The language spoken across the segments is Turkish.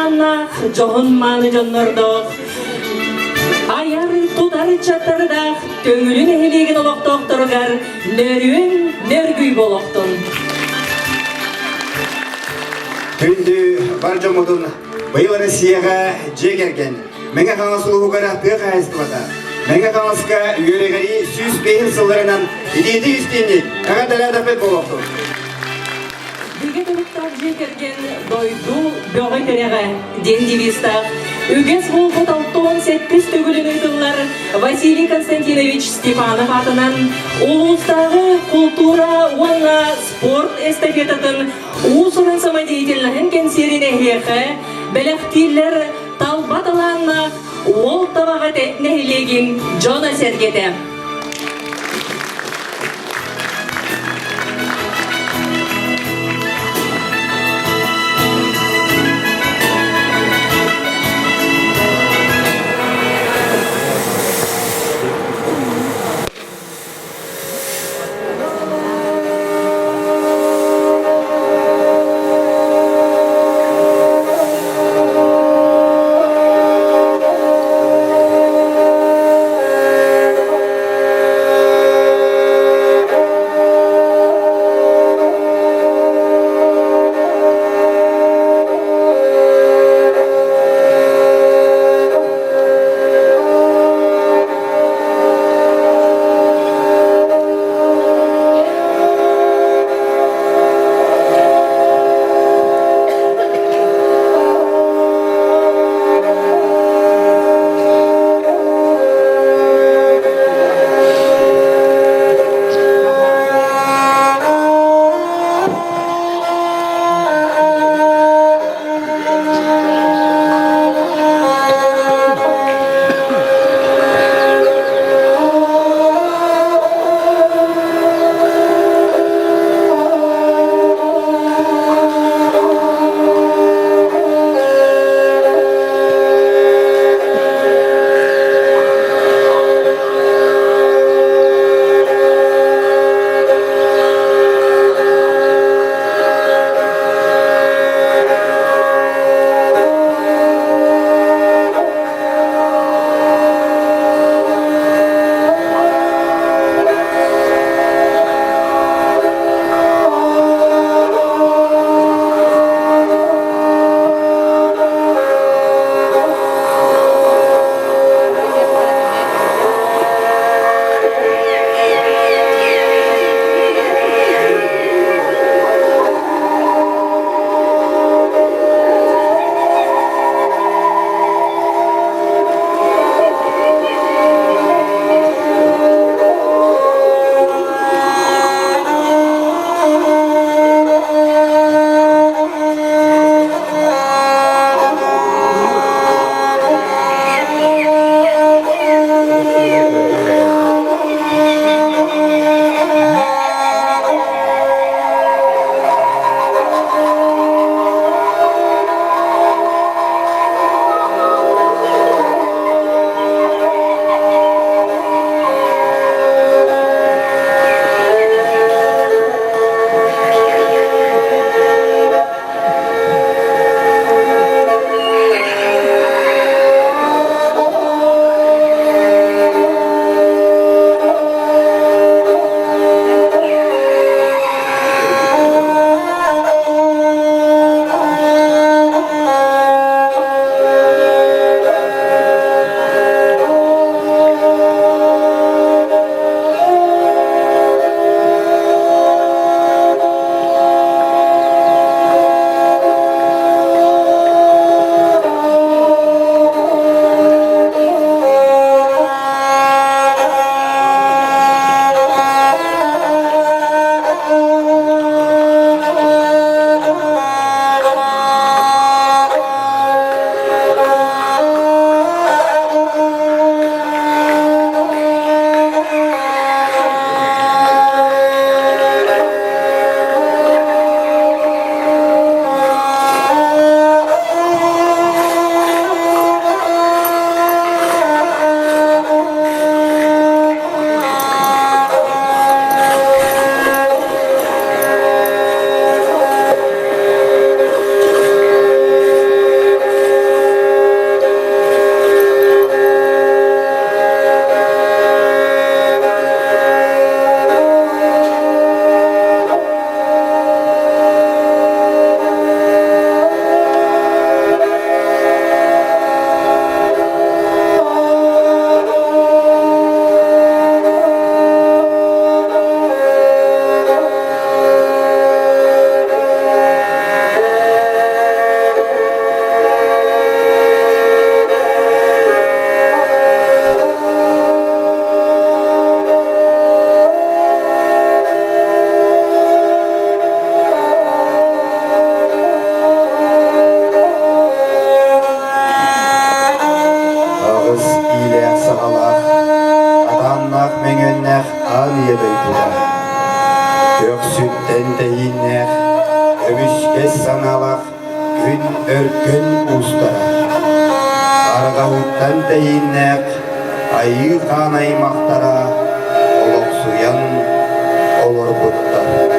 Янна жоғын маны жоннордық. Аяр тұтар чаттардақ, көңілін әйлеген олықтоқтырғар, нөрүен нөргүй болуқтын. Түнді бар жомудun бұйылы сияға жегерген. Мәңе қаңасылы ұғара пөқ айысты бата. Мәңе қаңасыға үйерегері сүз бейін сылдарынан идейді үстенік, ағадара дапет болуқтын. Биге тұлықтар жекерген дойду бөғай төреға ден девистақ. Үгес болғы талттуын сәтпес төгілін өйтілер Василий Константинович Степанов атынан ұлыстағы культура уанна спорт эстафетатын ұсырын самодеятельнахын кенсеріне хеқі бәліқтілер талбаталанна ол табаға тәтнәхілеген Джона Сергеті. дойдуда. Көксүттен дейіннер, өбүшкес саналақ, күн өркөн устара. Арғауыттан дейіннер, айы қанай мақтара, олық суян олыр бұттар.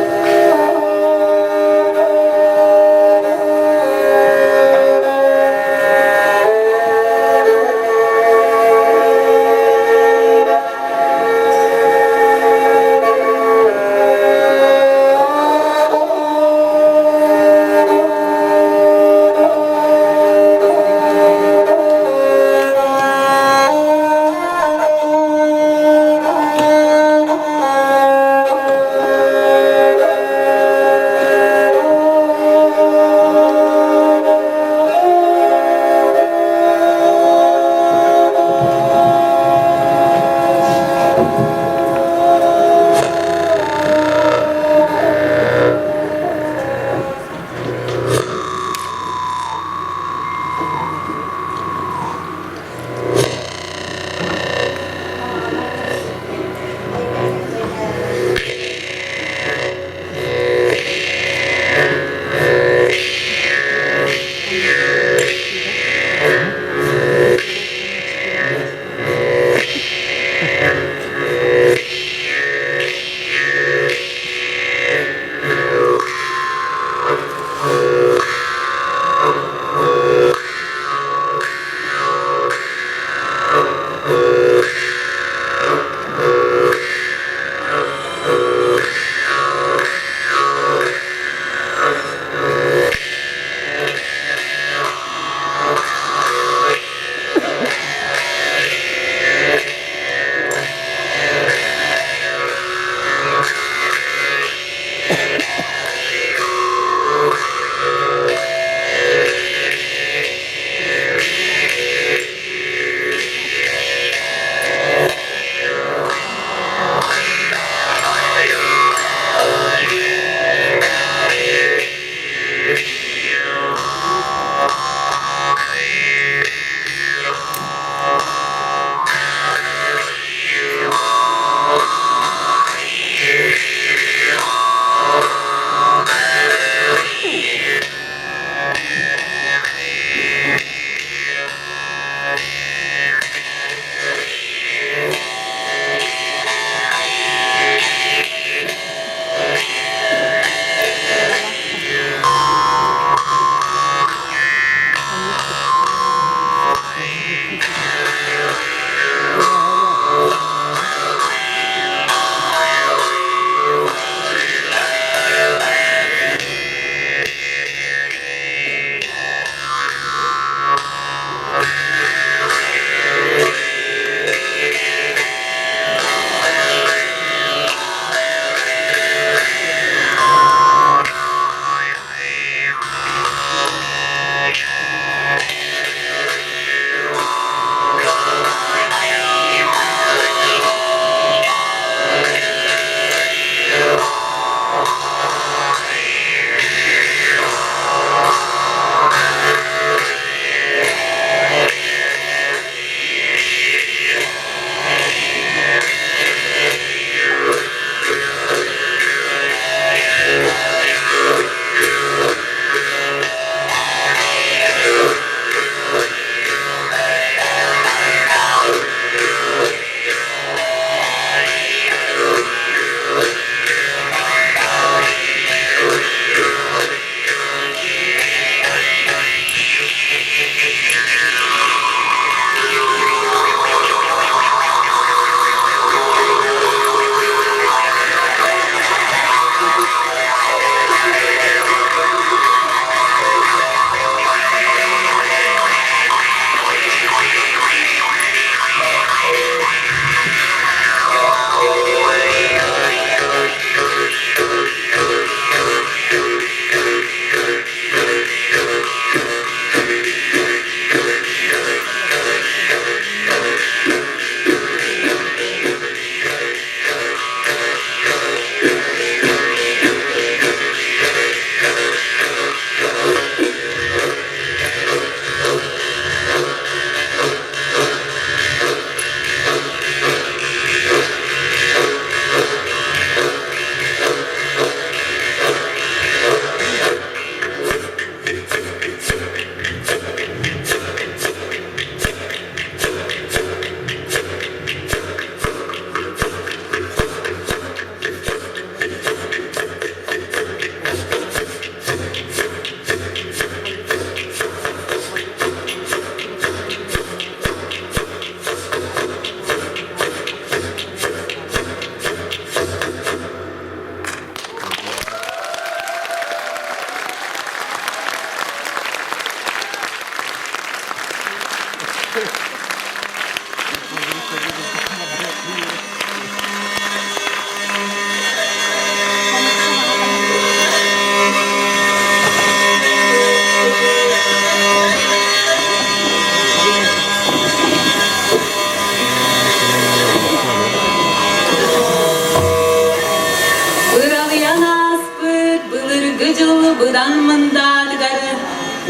Bıdan mında tıgarı,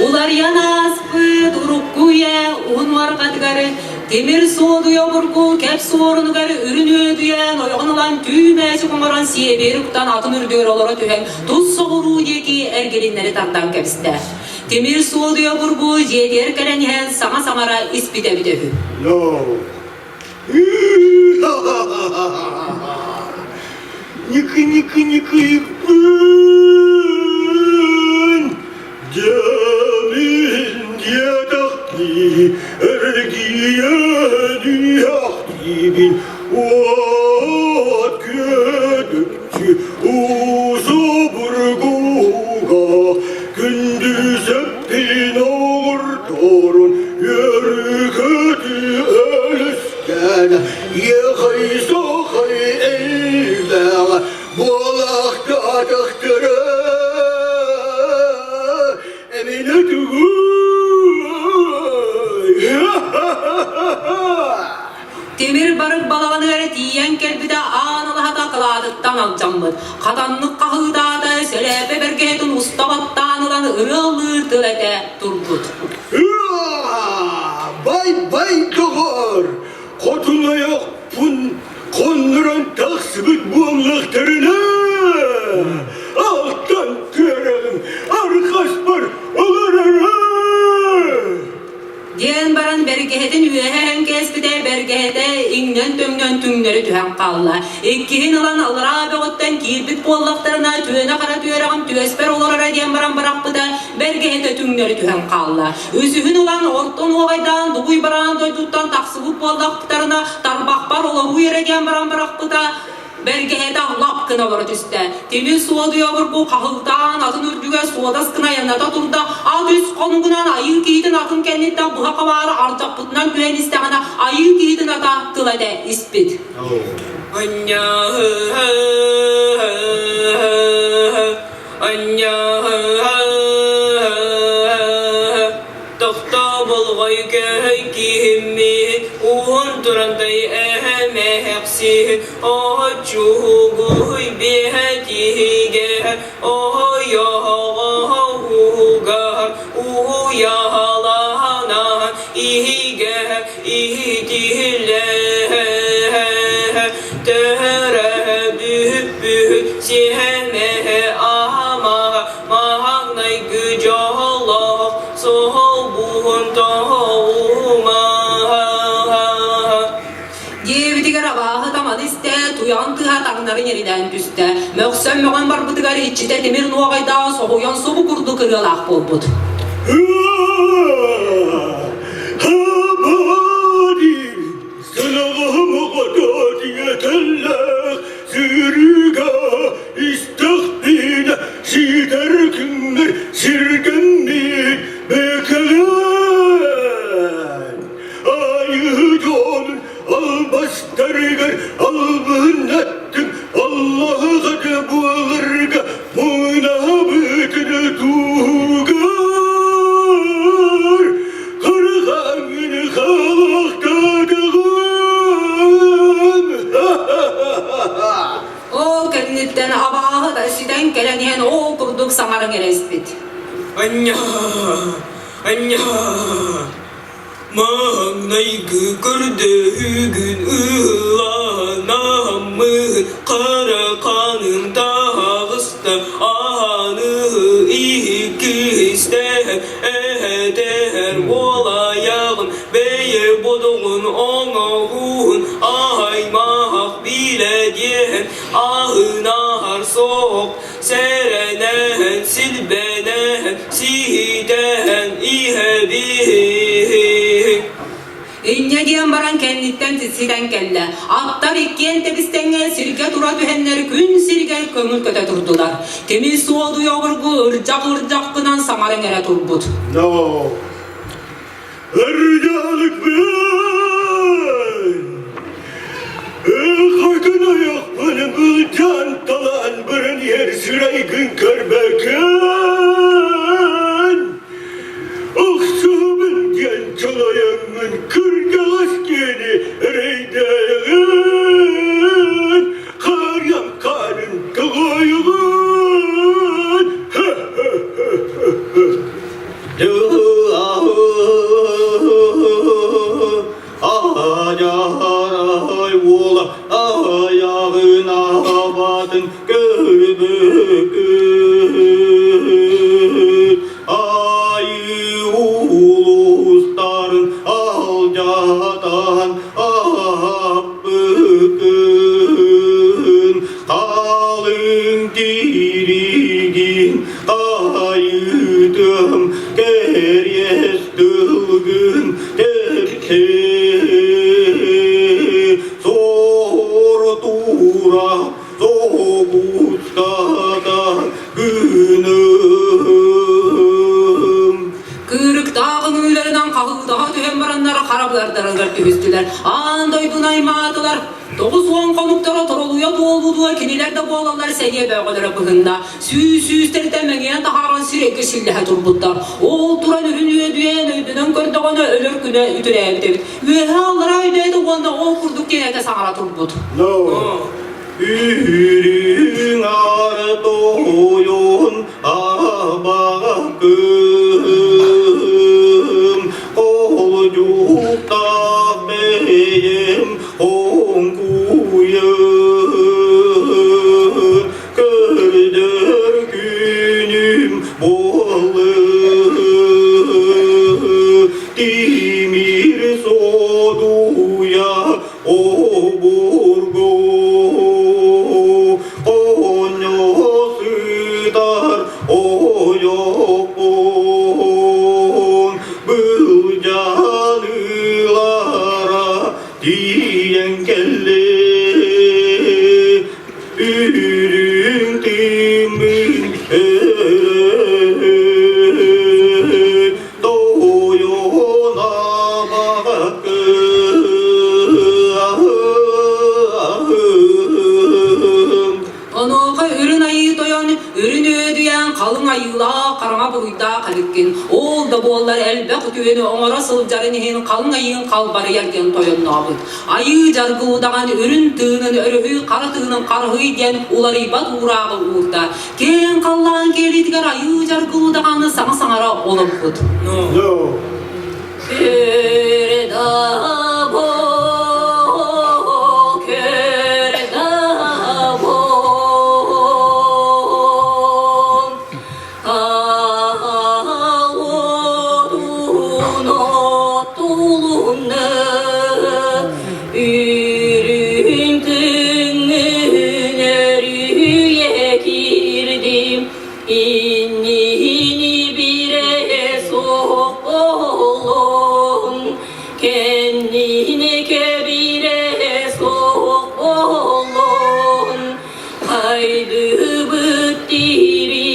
ular yanas pıt urukkuya unvarga tıgarı, temir soğuduya burku kep soğurunu garı ürünü düyen oyğanulan tüymeci kumaran siye beruktan atın ürdüyor olara tühen tuz soğuru yeki ergelinleri tartan kepsinde. Temir soğuduya burku jeder kalenihen sama samara ispide bidehü. No. Ник. Jamil diyadakli ergiye diyakibin Ot gödükçü uzu burguga Gündüz öppin olur torun yörgüdü ölüskene Yekaysa hay elbağ bolakta dıktırı Temir barık balağını öğret yiyen kelbide ağanalı hata kıladıktan alacağımız. Kadanlık kahıda da selebe bergehedin ustabattan ulan ırılı tılete turbut. Bay doğur. Kotulaya pun konduran taksibit buğumluklarına. Alttan tüyerim arkadaşlar olur. Diyen baran bergehedin üyehen kesbide bergehede ingnen töngnen tüngleri tühen kalla. İkkihin ulan alıra beğotten kirbit bollaklarına tüyene kara tüyereğim tüyesper olara diyen baran bırakbıda bergehede tüngleri tühen kalla. Üzühün ulan orton oğaydan duguy baran doyduttan taksıbıp bollaklarına tarbakbar ola yere diyen baran bırakbıda bergehede lap kına var üstte. Temir soğuduya bu kahıldan atın ürdüge soğudas kına yanada turda. Ad üst konugunan ayı giydin atın kenditten buha kavarı arcak pıtından güven isteyana ayı giydin ata tılade ispit. Tahta bulgay kehkihimmi Uğun duranday eheme hepsi O çuğuy bihetihe O yahaga O yahalana İhige ihdile Tere bühü siheme ama Mahagnay gücü Allah Soğuk buhun tohuma Diğer abahı tamadı iste Tuyan tıha tağnarın yeriden düste Möksem möğen bar bıtıgar içite Demir nuğayda soğuyan soğuk kurdu kırılak bulbut Habari Salağım gada diyetellek Sürga istakbine Sider kümmer sirgenmin Bekelen Ayı canın albastargar albınettin Allah'ı gada buğurga Munabıtını tuğgar Kırğanını kalaktadıgın O kenditten abahı da siden keleniyen o kurduk samarın erespit Anya Mahnay gıkırdı hügün ılanamı Kara kanın dağısta anı ikiste eder olayağın Beye boduğun oğun aymak bile diyen Ağınar soğuk serenen silbenen siden ihebi İnce diyen baran kenditten siden kelle Attar ikkiyen tepistenge sirke dura tühenler Gün sirke kömül köte durdular Temiz soğudu yoğurgu ırcak ırcak kınan samarın ere turbut No. Ercan balık ben. Hakkın ayak bana bulcan talan bırın yer süreygin körbeken. Akşamın gen çalayımın kırgalas geni ereydeğin. Karyam karın kılayığın. Ayaray ola ayağına batın görbükün. Ayı ulusların alcadan abbükün. Kalın dirigin ayıdım geryes dılgın tepki. Zor dura soğuktada günüm. Kırık dağın üylerinden kahıldağa tühen baranlar karabılardan tühüstüler. Andoydun aymadılar. 9-10 konuktara toroluya doğuluduğu kinilerde boğalanlar seniye böğülere bıhında. Süs-süslerden meğen taharan sürekli sillehe turbutlar. Oğul duran ürünüye düyen öydünün gördüğünü ölür güne ütüreyip devit. Üyehe allara öydeydi onda oğul kurduk gene de sağara turbut. Ürün ardoyun abakım. Kolcukta beyim onkuyun. Gördür günüm bolu. Dimir soduya o burgo. Konyosudar o yokun. Bılcanılara diyen kelle. Ürün timin doyuna bakın. Onuğa ürün ayı doyan, ürünü ödüyen kalın ayıla karana buyda kalıkken. Oğul da boğullar elbe kutuğunu onlara sılcarın kalın ayın kalbarı yerken toyan nabıt. Ayı jargıdağın ürün tığının örühü, kara tığının karhı diyen ular ibat uğrağı uğurda. Ken kallan gelitger ayı jargıdağını sana sanara olup bud. İnnini bire sokulun, kendini kebire sokulun. Haydi bıttiri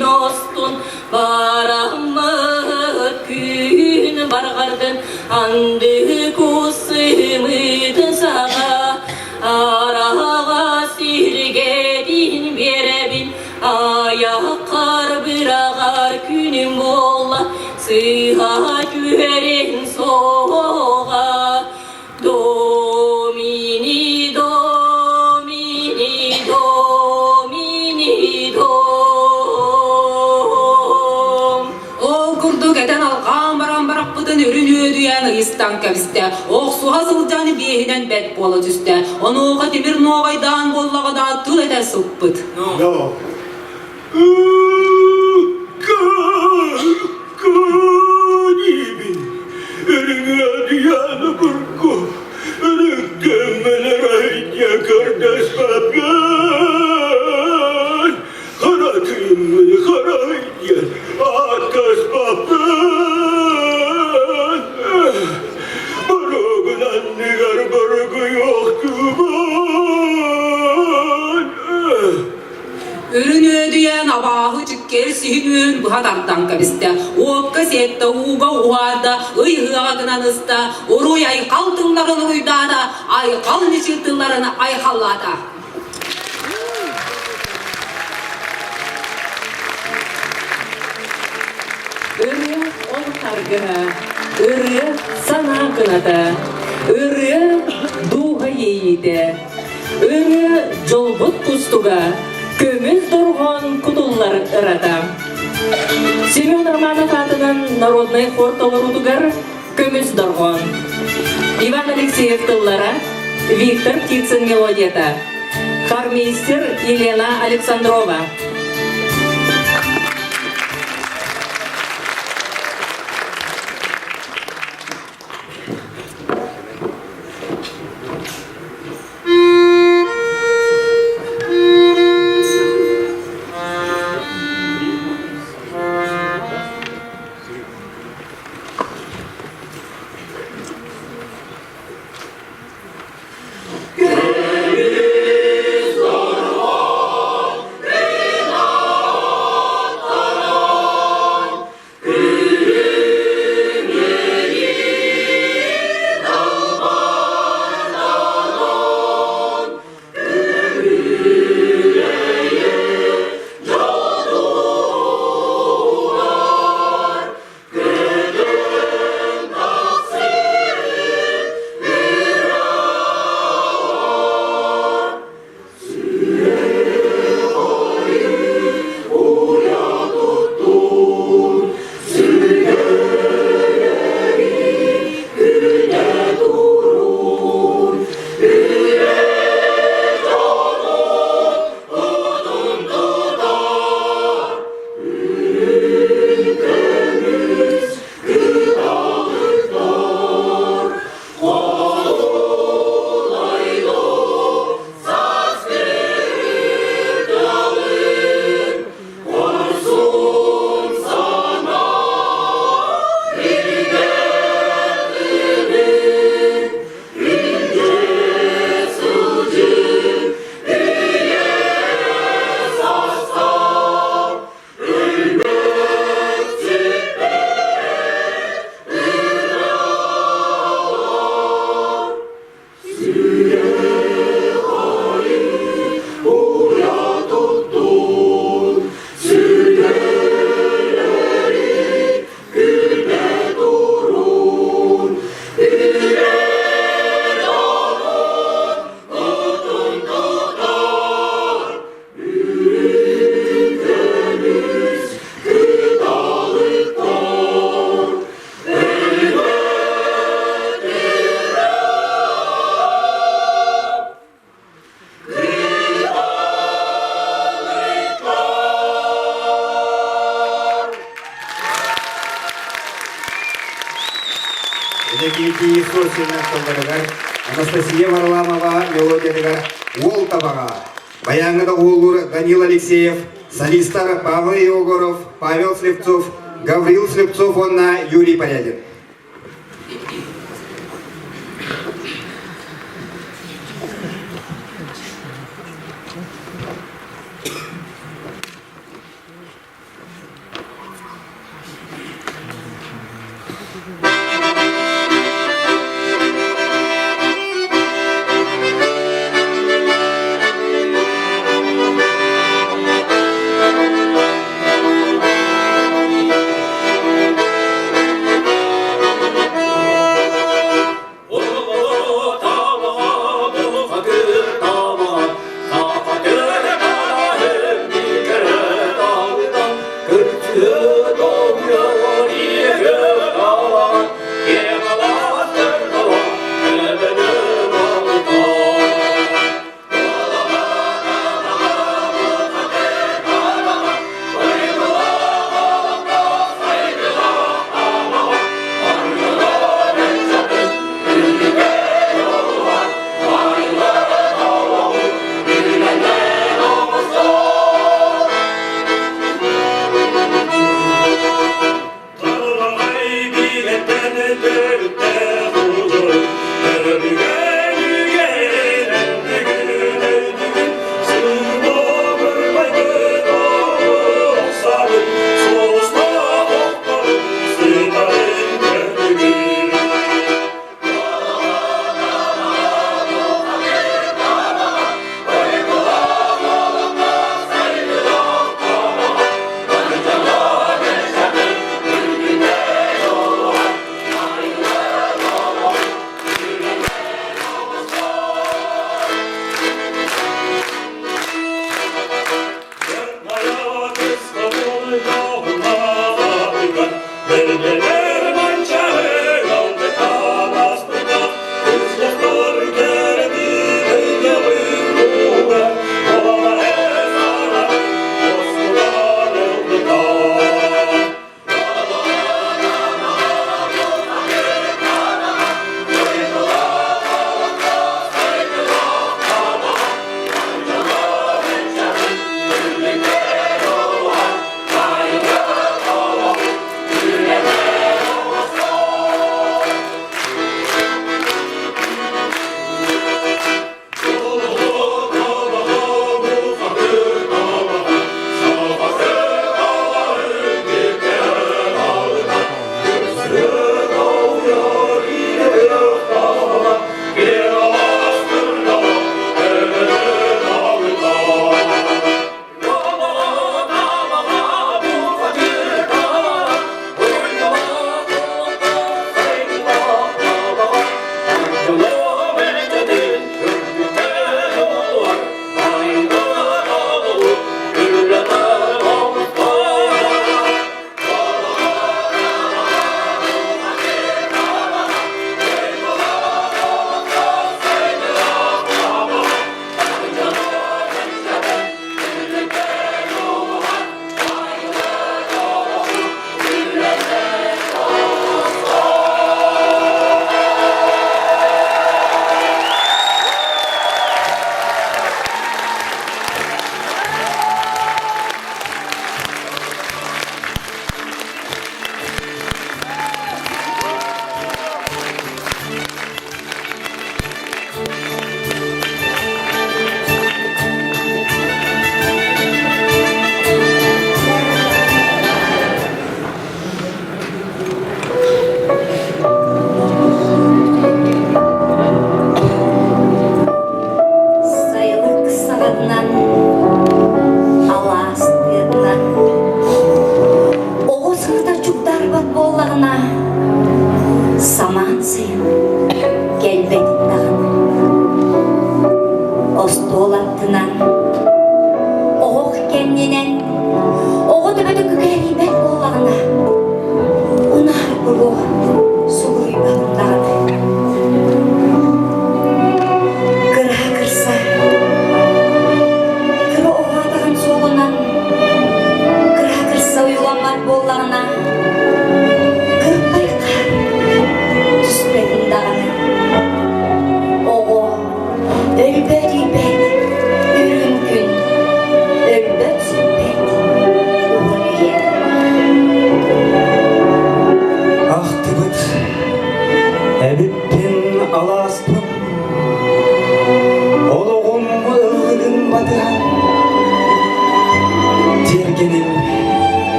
dostun, baramıt gün bargardın, andı kusımıdın sağa, arağa sirgedin birebin. Ayaklar bırakar günüm bolla, sıhhat verin soğa. Domini, domini, domini, dom. O kurduk eden alğan baran barak bıdın ürünü ödüyen ıstan keviste. Oğsu hazılcanı bihinen bet bola düste. Onuğa demir noğaydan bollağa da tıl eden sıppıt. Kanibin ürünü diyen burku. Rükkemeler ayya kardeş baban. Karatım karayya atas baban. Barogun anneler barogu yoktu ban. Ürünü ödüyen abahı çıktı. sihin bu hadardan kabiste. Okka sette uga uada, ıyhığa gınanısta, oruy ay kaltınlarını uydada, ay kal neşiltınlarını ay hallada. Örü ol targıha, örü sana kınada, örü duha yeyide, örü jolbut kustuga, kömüz durğan kutullar ırada. Семен Романов атынан народный хор толорудугар көмүс доргон. Иван Алексеев тыллара, Виктор Птицын мелодията. Хармейстер Елена Александрова. Никита Сосина Толдырыгар, Анастасия Варламова, мелодиядыгар, Ол Табага. Баянгыда Олур Данил Алексеев, солистар Павел Егоров, Павел Слепцов, Гаврил Слепцов, онна Юрий Порядин.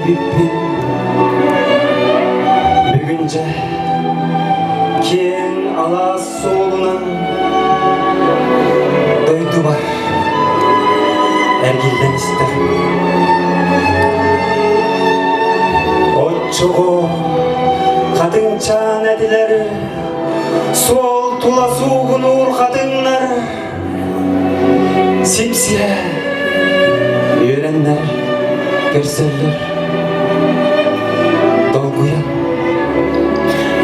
биппин бүгінже кен ала солынан дойду бар әргелден істер отчого қатынча нәділер сол тула суғын ур қатынлар сипсия үйреннер көрсөллөр долгуя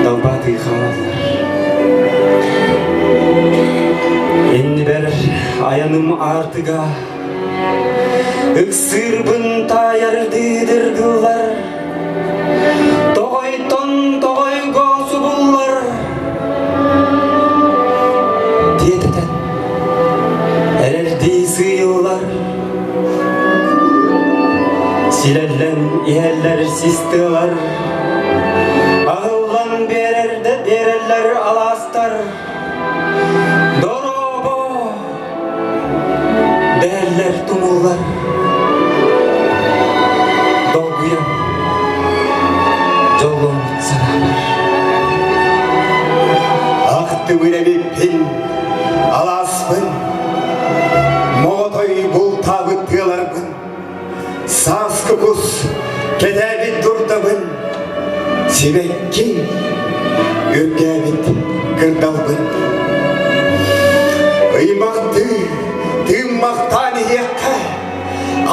долбаты халалар энди бер аяным артыга ыксырбын таярдыдыр кыллар тогойтон тогойго субуллар диететен эрерди сыйыллар силеллен иеллер систылар агылган берерде берерлер аластар доробо дээллер тумуллар долгуя жолун саралар акты биребиппин аласпын мотой бул табыттыларбын саскы кус кетебит дурдабын сибекки үркебит кырдалбын ыймакты тыммактан иекке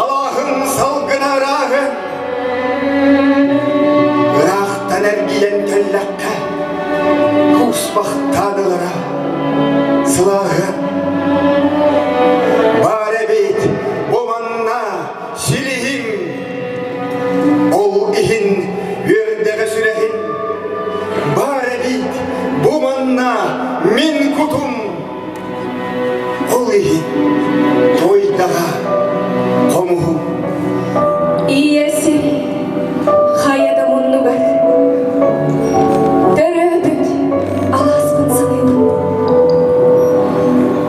алахым салгын арагын ырактан эргиен келлекке куспактанылара сылагын bare bit bomanna silihim ol ihin yördege sürehin bare bit bomanna min kutum ol ihin toydaga komuhum iyesi hayada munnugar töröbüt alaspın sanıyım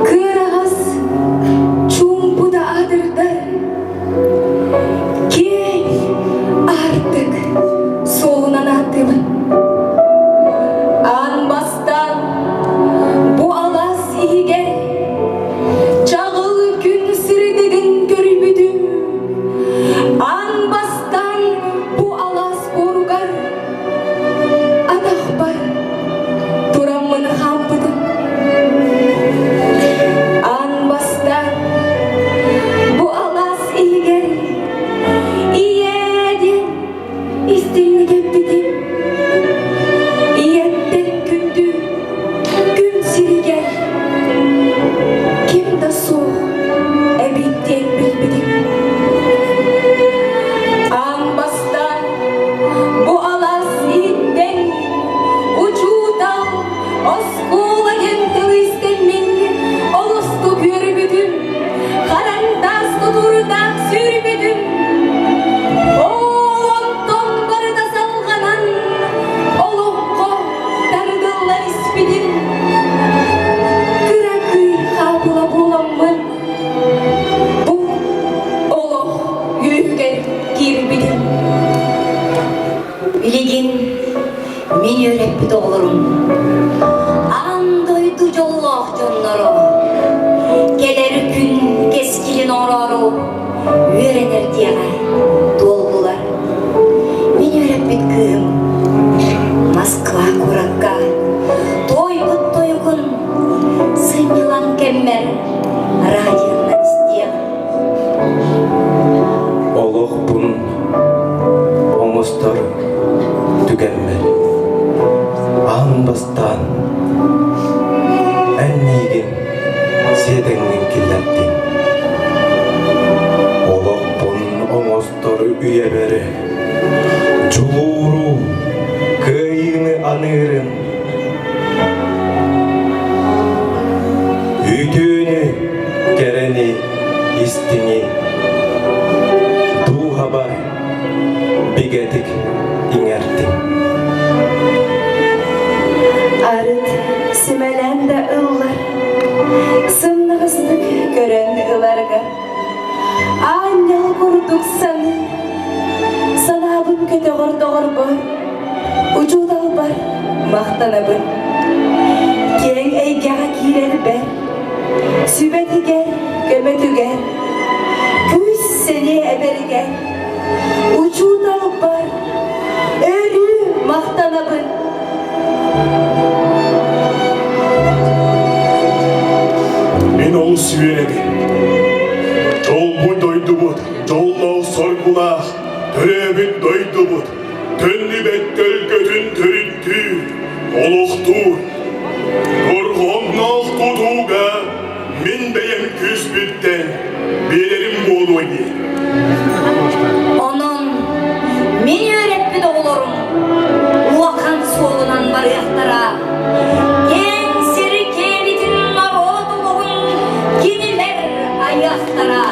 kırağız çumpuda adırdır key artık solunan attımın anbastan bu alas ihiger çağıl gün sirdedin görübüdüm anbastan bu alas borgar adakbar duramın hampıdım anbastan bu alas ihiger iyedin isteyini geppidim iyettek gündü gün siriger kim de soğuk ebittiyen bilmedim anbastan bu alas itten uçudan oskula gentil istemin olustu gürbüdüm karandaslı durdak sürbüdüm oğlonton barda salganan olukko dargıllar ispidim kırakı kapıla bulamın bu oluk yüğger girbidim Bilgin, men öğretmedi olurum. Andoydu jolloq jonlaro. Keler gün keskilin oraro. Öğrenir diye dolgular. Men öğretmedi küm. Moskva kurakka. Toybut toygun. Sıymilan kemmer. Radyo'na isteyen. Олох бун оңостор түгенмел анбастан әннейген седеңнен келләттин олох бун оңостор үйе бере жулууру кыйыны анырын үйтүүнү керени истини habar bigetik ingertin arıt simelen de ıllar sımnığızdık gören ılarga annel kurduk sanı sana maqtanabın. Keň eýgäge kirer ber. Sübetiger, gömetüger. Küs seni eberiger. Uçudalıp bar. Ölü maqtanabın. Мен ол сүйенеди. Жолбу дойдубут, жоллау соргулах, төребин дойдубут, төнни беттел көтүн төрүттү, олуктур. Коргоннал тутууга, мен бейем күз биттен, белерим болуй. Onun men öğretmedi olurum. Uakan soğunan barıyaktara. En seri kebitin naroduluğun kimiler ayaktara.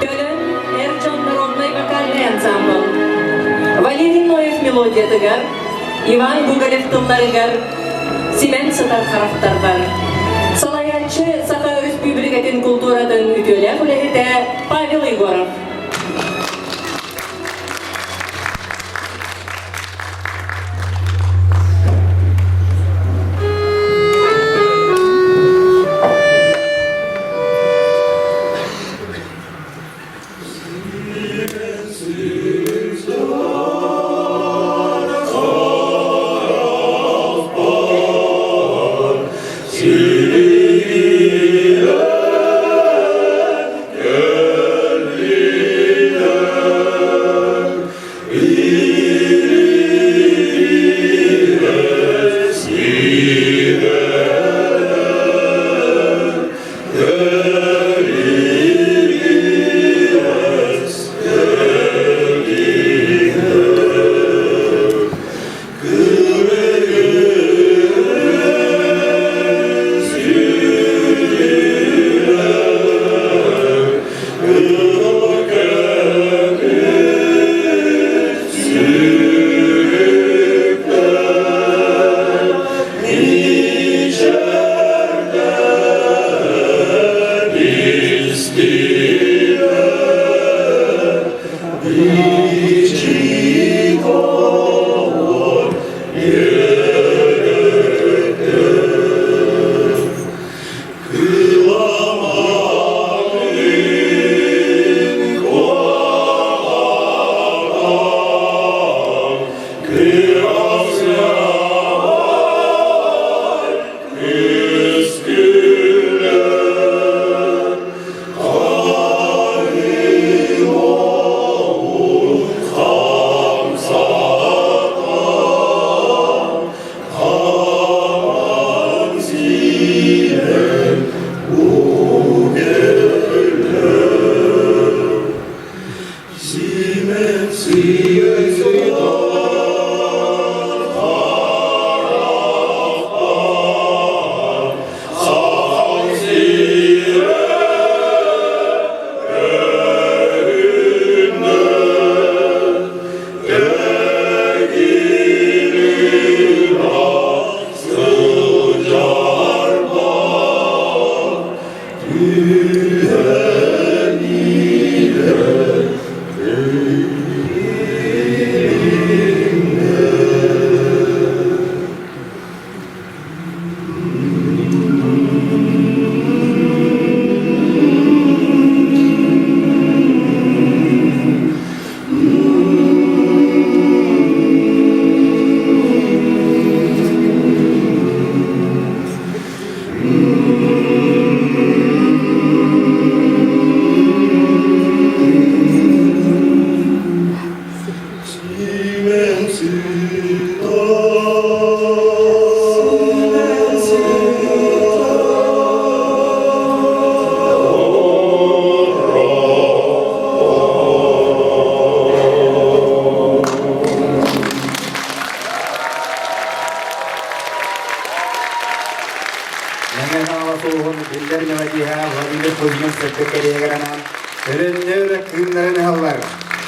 Gölün Ercan Народный вокальный ансамбль. Валерий Ноев мелодиятыгар, Иван Гоголев тылларыгар, Семен Сатар харафтардар. Салаятчы Саха Республикатын культурадан үтөле үлехите Павел Егоров.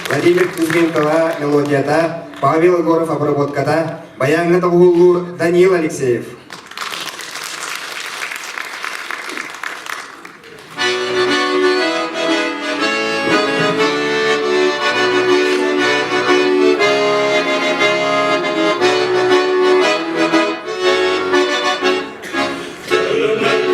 Владимир Кузьменкова мелодията, Павел Егоров обработката, Баяңга Тавгулур Даниил Алексеев. Thank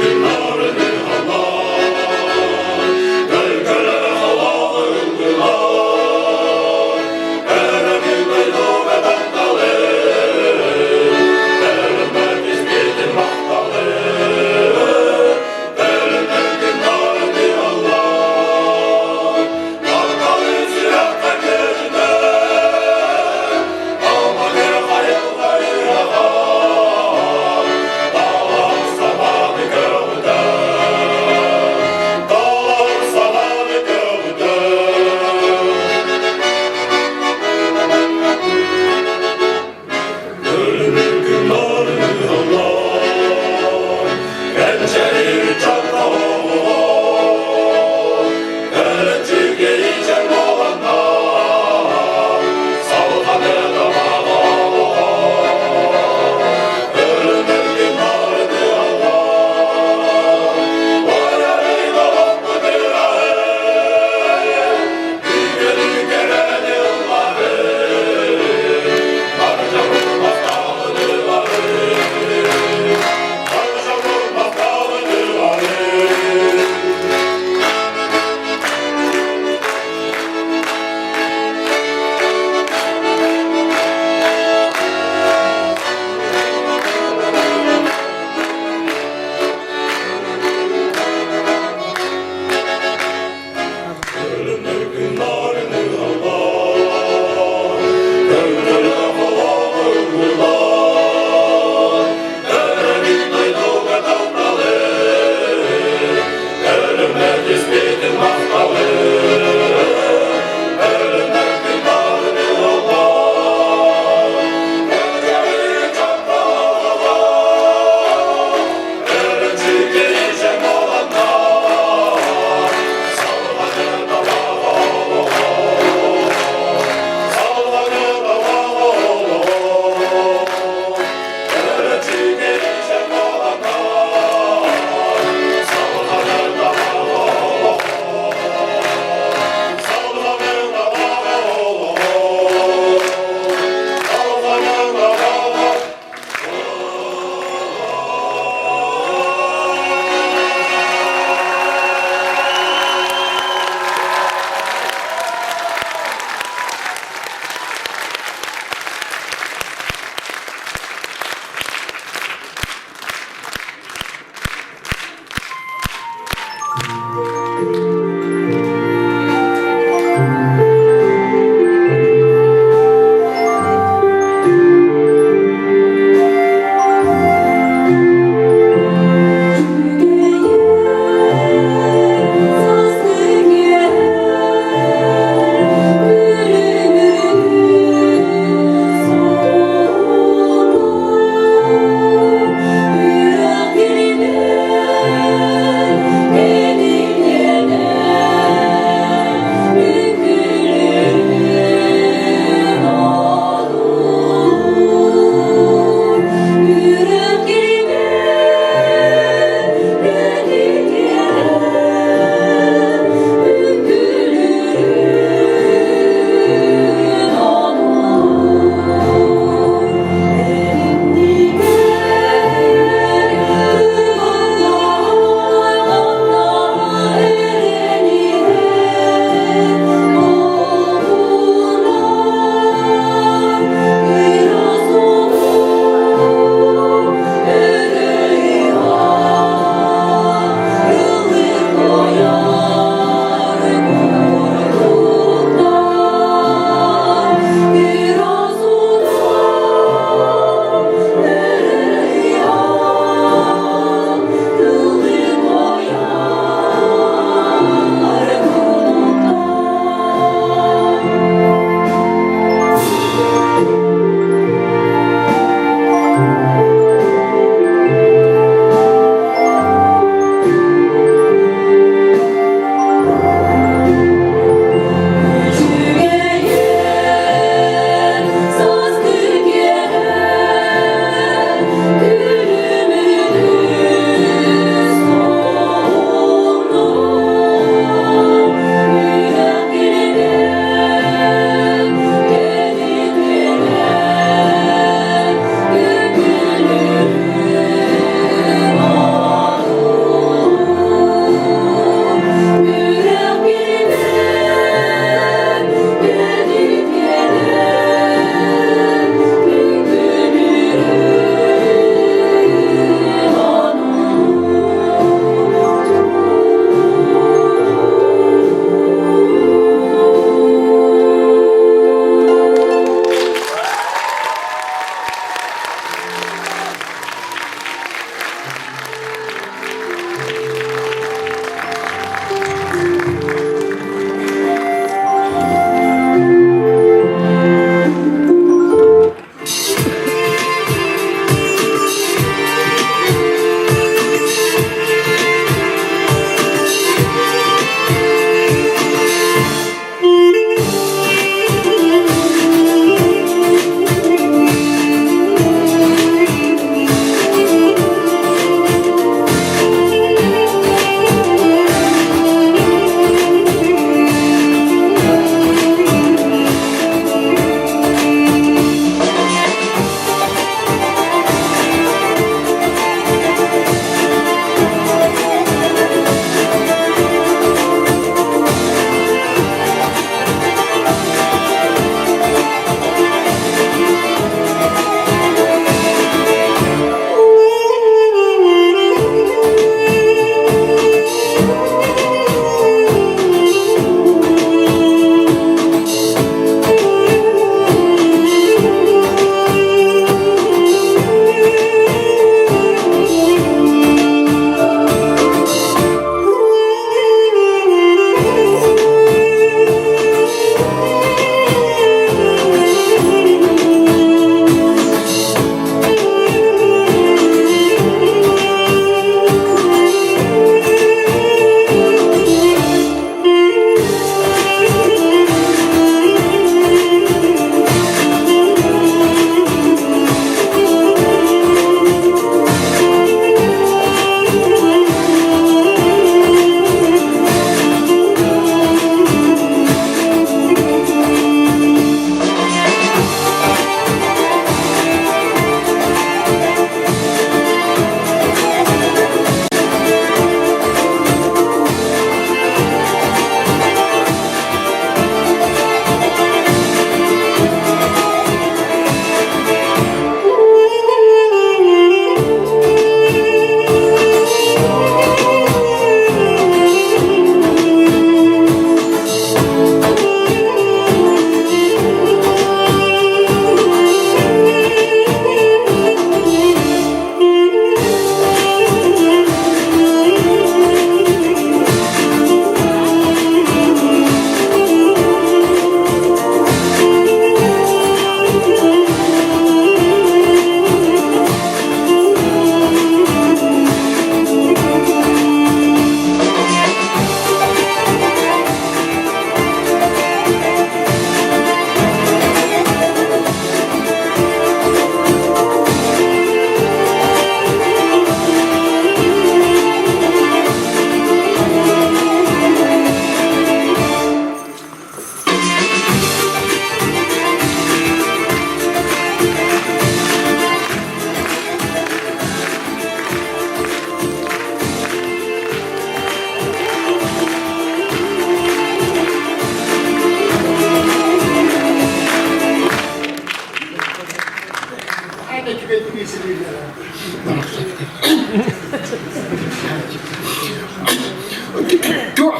Tuh,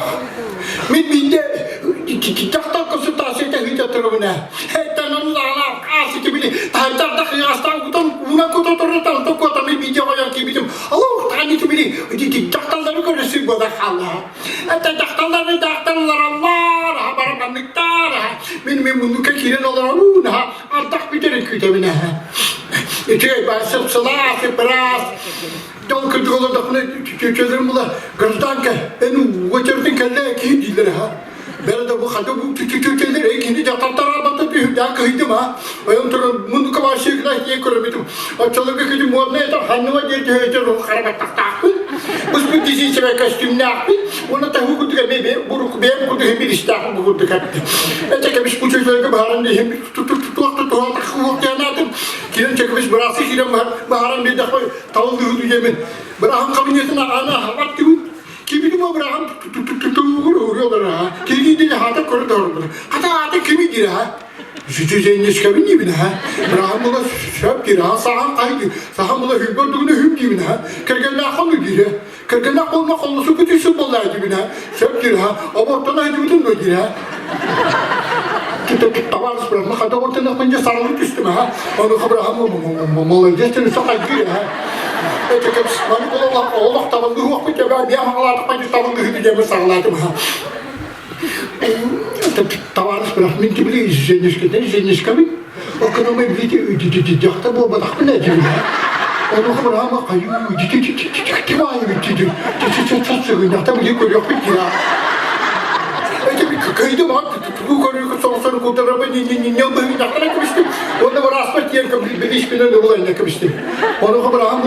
minta takta konsultasi teh kita teruna. Tanan lala asik kibili. Tantar tak asal kutan una kutan tertal tu kutan minta yang kibili. Allah tani kibili. Di takta lalu kau resi bodak Allah. Takta lalu Allah. Habar pamitar. Min mundukan kira Allah nah. Antak biterin kita mina. Itu bahasa salah seperas. Don't control the children. Grantanka, and what you think I like, he did her. Better the Bukhadu to the lake, he did a Tatara, but the Daka Hidima. I want to Mundukava shake like Yakuramitum. I tell you more later, I know I did her Harabata. Was put this into a costume now. One of the who could get maybe, Buruk Bear could be the staff of the captain. I take a picture of Baran him to talk to walk down at him. He didn't check his brassy, he didn't Baran did the told you to Yemen. But I'm coming in Anna, what do? Keep it over Abraham to Kiri did a heart of corridor. I can't give it. She is in this cabin, even her. Brahma Shapira, Saham, Sahamula, who got to him, given her. Kergana Hamid, Kergana Homa, so pretty simple like given her. Shapira, or what the night you didn't know, dear. To the Tavars from Mahadawatan of the Salam System, or the Abraham, just in some idea. I took up all of the who put about the Amalat by the Tavan who never saw like him. The Tavars from Minty is coming. Or can I be deductible, but I can't do that. Or no Rama, are you did it? Why did you? This is not a you could picture. I took a kind of art to go to go to Rabin, whatever aspect you can be British in the world like a mistake. Or Abraham.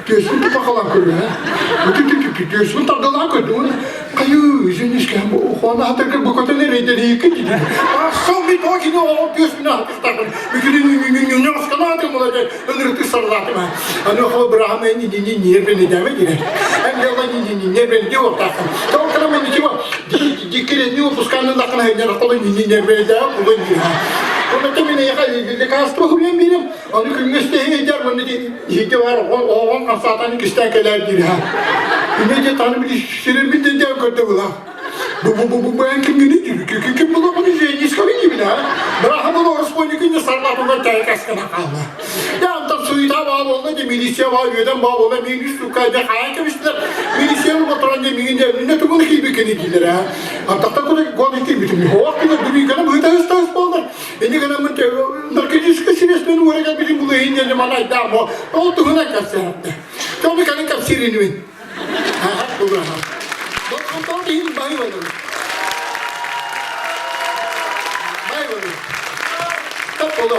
Diyorsun ki bakalım kırıyor ha. Diyorsun tadına kırıyor. Kayu izin işkem o ana hatta bu kadar nereye dedi ki dedi. Son bir toki ne o diyorsun ne hatta. Bir gün ne nasıl olacak? Öldürüp sarılattı mı? Hani o Abraham'ın niye beni deme gire. Hem de Allah niye beni diyor ortak. Tamam kadar beni diyor. Dikkat ediyor puskanın lakına hayır kolay niye beni de bu gire. Ona temine yakaladı. Kastro huyum benim. Onu kümeste eder bunu dedi var o kasatan istekeler gire. Ne de tanım bir şirin bir de kötü bu la. Bu ben kim gidiyor? Kim bunu zengin skali gibi la. Brahma orospu günü sarlatma terkaskana kalma. Ya tam suyta bağlı oldu milisya var yöden bağlı oldu milis sukayda hayal kmışlar. Milisyanın oturanca milince ne tuğunu gibi kendiler ha. Hatta konuş bütün. O vakti duruyor kana bu da üstas oldu. Beni kana mı narkotik kısırısını uğraşan bizim bu hince zamana iddia mı? O tuğuna kaçtı. Tabii kana kapsirini mi? Ha bu ha. Doktor değil bayi var. Bayi var. Top oldu.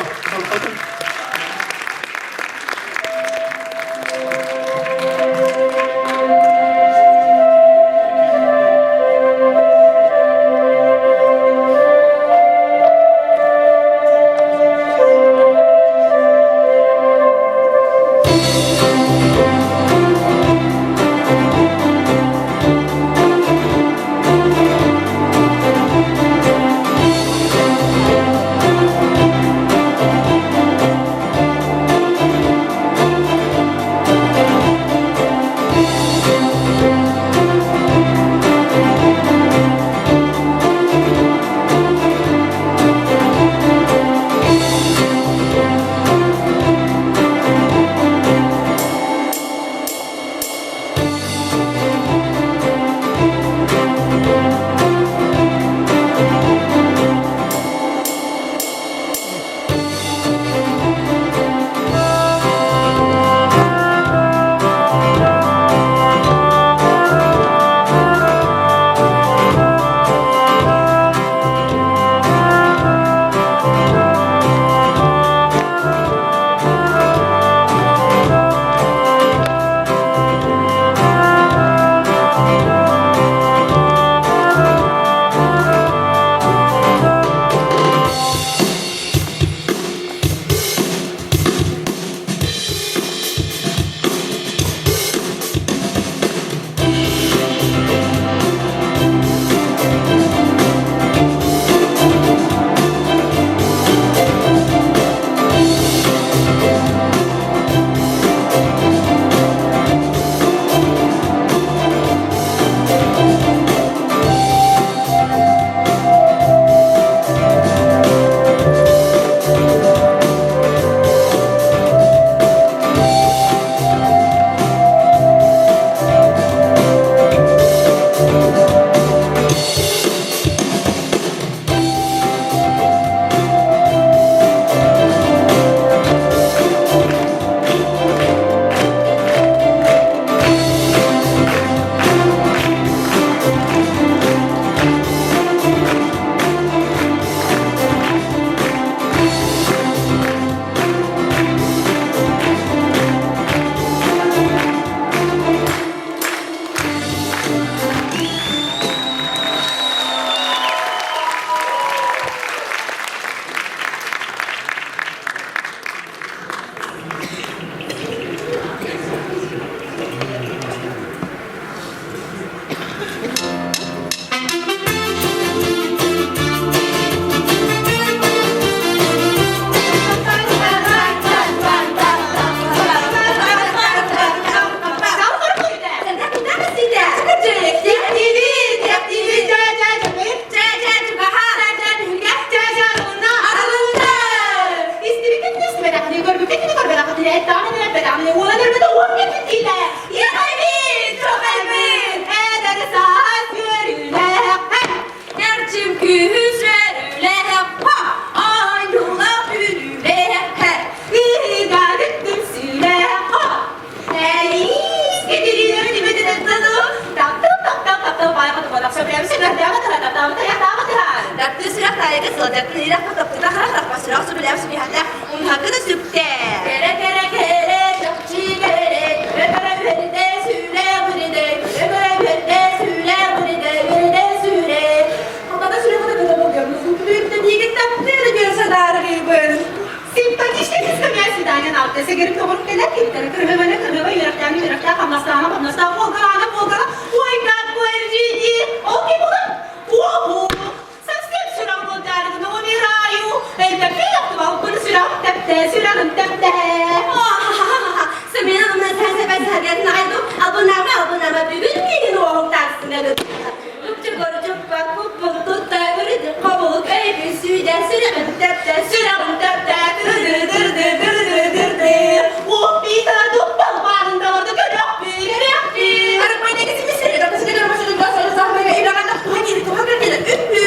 Erçim kühüzlerle ha aynula bülüle her idarettim süle ha ey geceleri dibede de tadı tap tap tap tap tap bayağı tap tap söyleyeyim size de ama tap tap tap dakti silah kaydı sıla dakti ilah tap tap tap tap silah söyleyeyim size hatta onun hakkında süpte kere kere kere çapçı kere kere kere de süle büride kere kere de süle büride büride süle Havada süre bana kadar bakıyorum. Büyükte bir gittim. Nerede görse dargın. Simpatik istemez fidanın altı. Gerip kavurup gelir ki. Kırmızı yürekten kamlastana. Volgana. Oynak bu evciydi. O kim olur? Oho. Sen süren bu derdin. O bir ayu. Elde bir yaptı. Balkonu süren tepte. Sürenin tepte. Semina Hanım'la sen sefer hadiyetini aldım. Abunama. Bugün bir gün oğlum taksine götürdüm. Çıkarıcık bak kupunu tut da vurdu kabuk eybi süden süren tepte bir tane tuttan bağında orada görek bir Arapayla gezimi seni de kızı kadar başladım daha sonra zahmaya evlana hadi üppü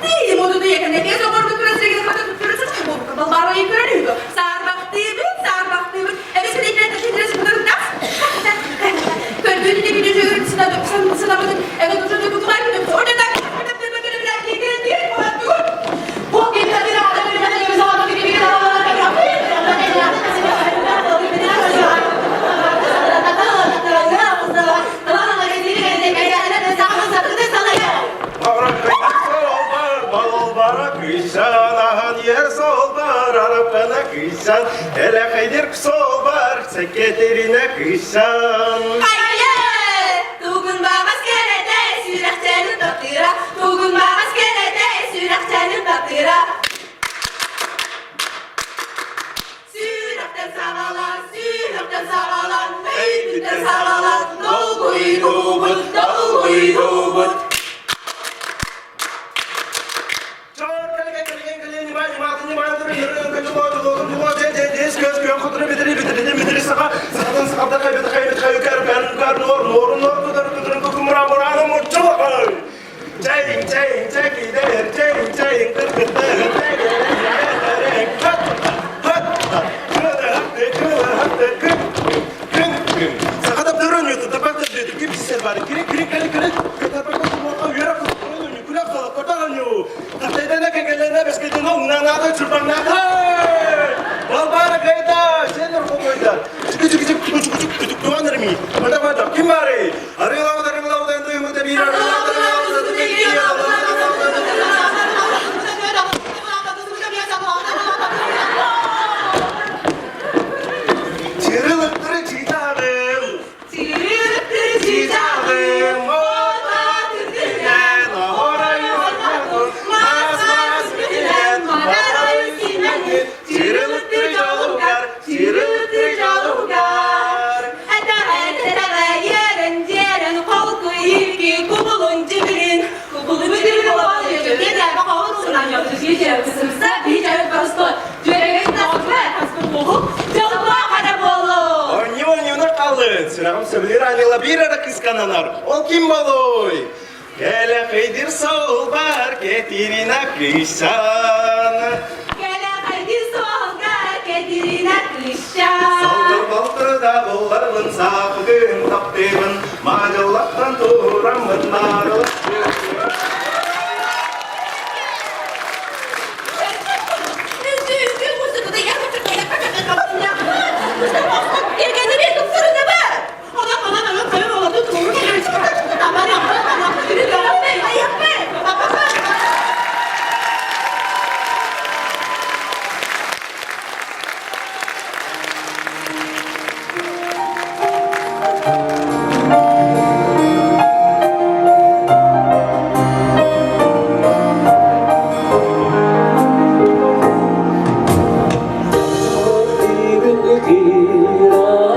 neydi modu yakın nefes o orada kurasına gidip hatta tutuyoruz bu balbarayı görünüyordu sar baktığımı evet seni ikna taşıdırısı bu durumda Gördüğünü de bir düzü görüntüsüne sınavladın evet oturdu bu kadar gidiyordu orada da bu gibi bir adam bir zaman bir yer sol var, Arap'ına kıysan, hele kaydır sol var, sekreterine kıysan. Hayır! Tuğun bağız kerede, sürekçenin takdira. Tuğun bağız kerede, sürekçenin takdira. Sürekten sağalan, büyükten sağalan, dolguydu. Sırağım söyler anıyla bir ara kıskananlar. O kim baloy? Hele kaydır sol var, getirine kıysan. Gele kaydır sol var, getirine kıysan. Saldır baltır da bollarının sapıgın taptığın, macalattan tuğramın narılık. Kira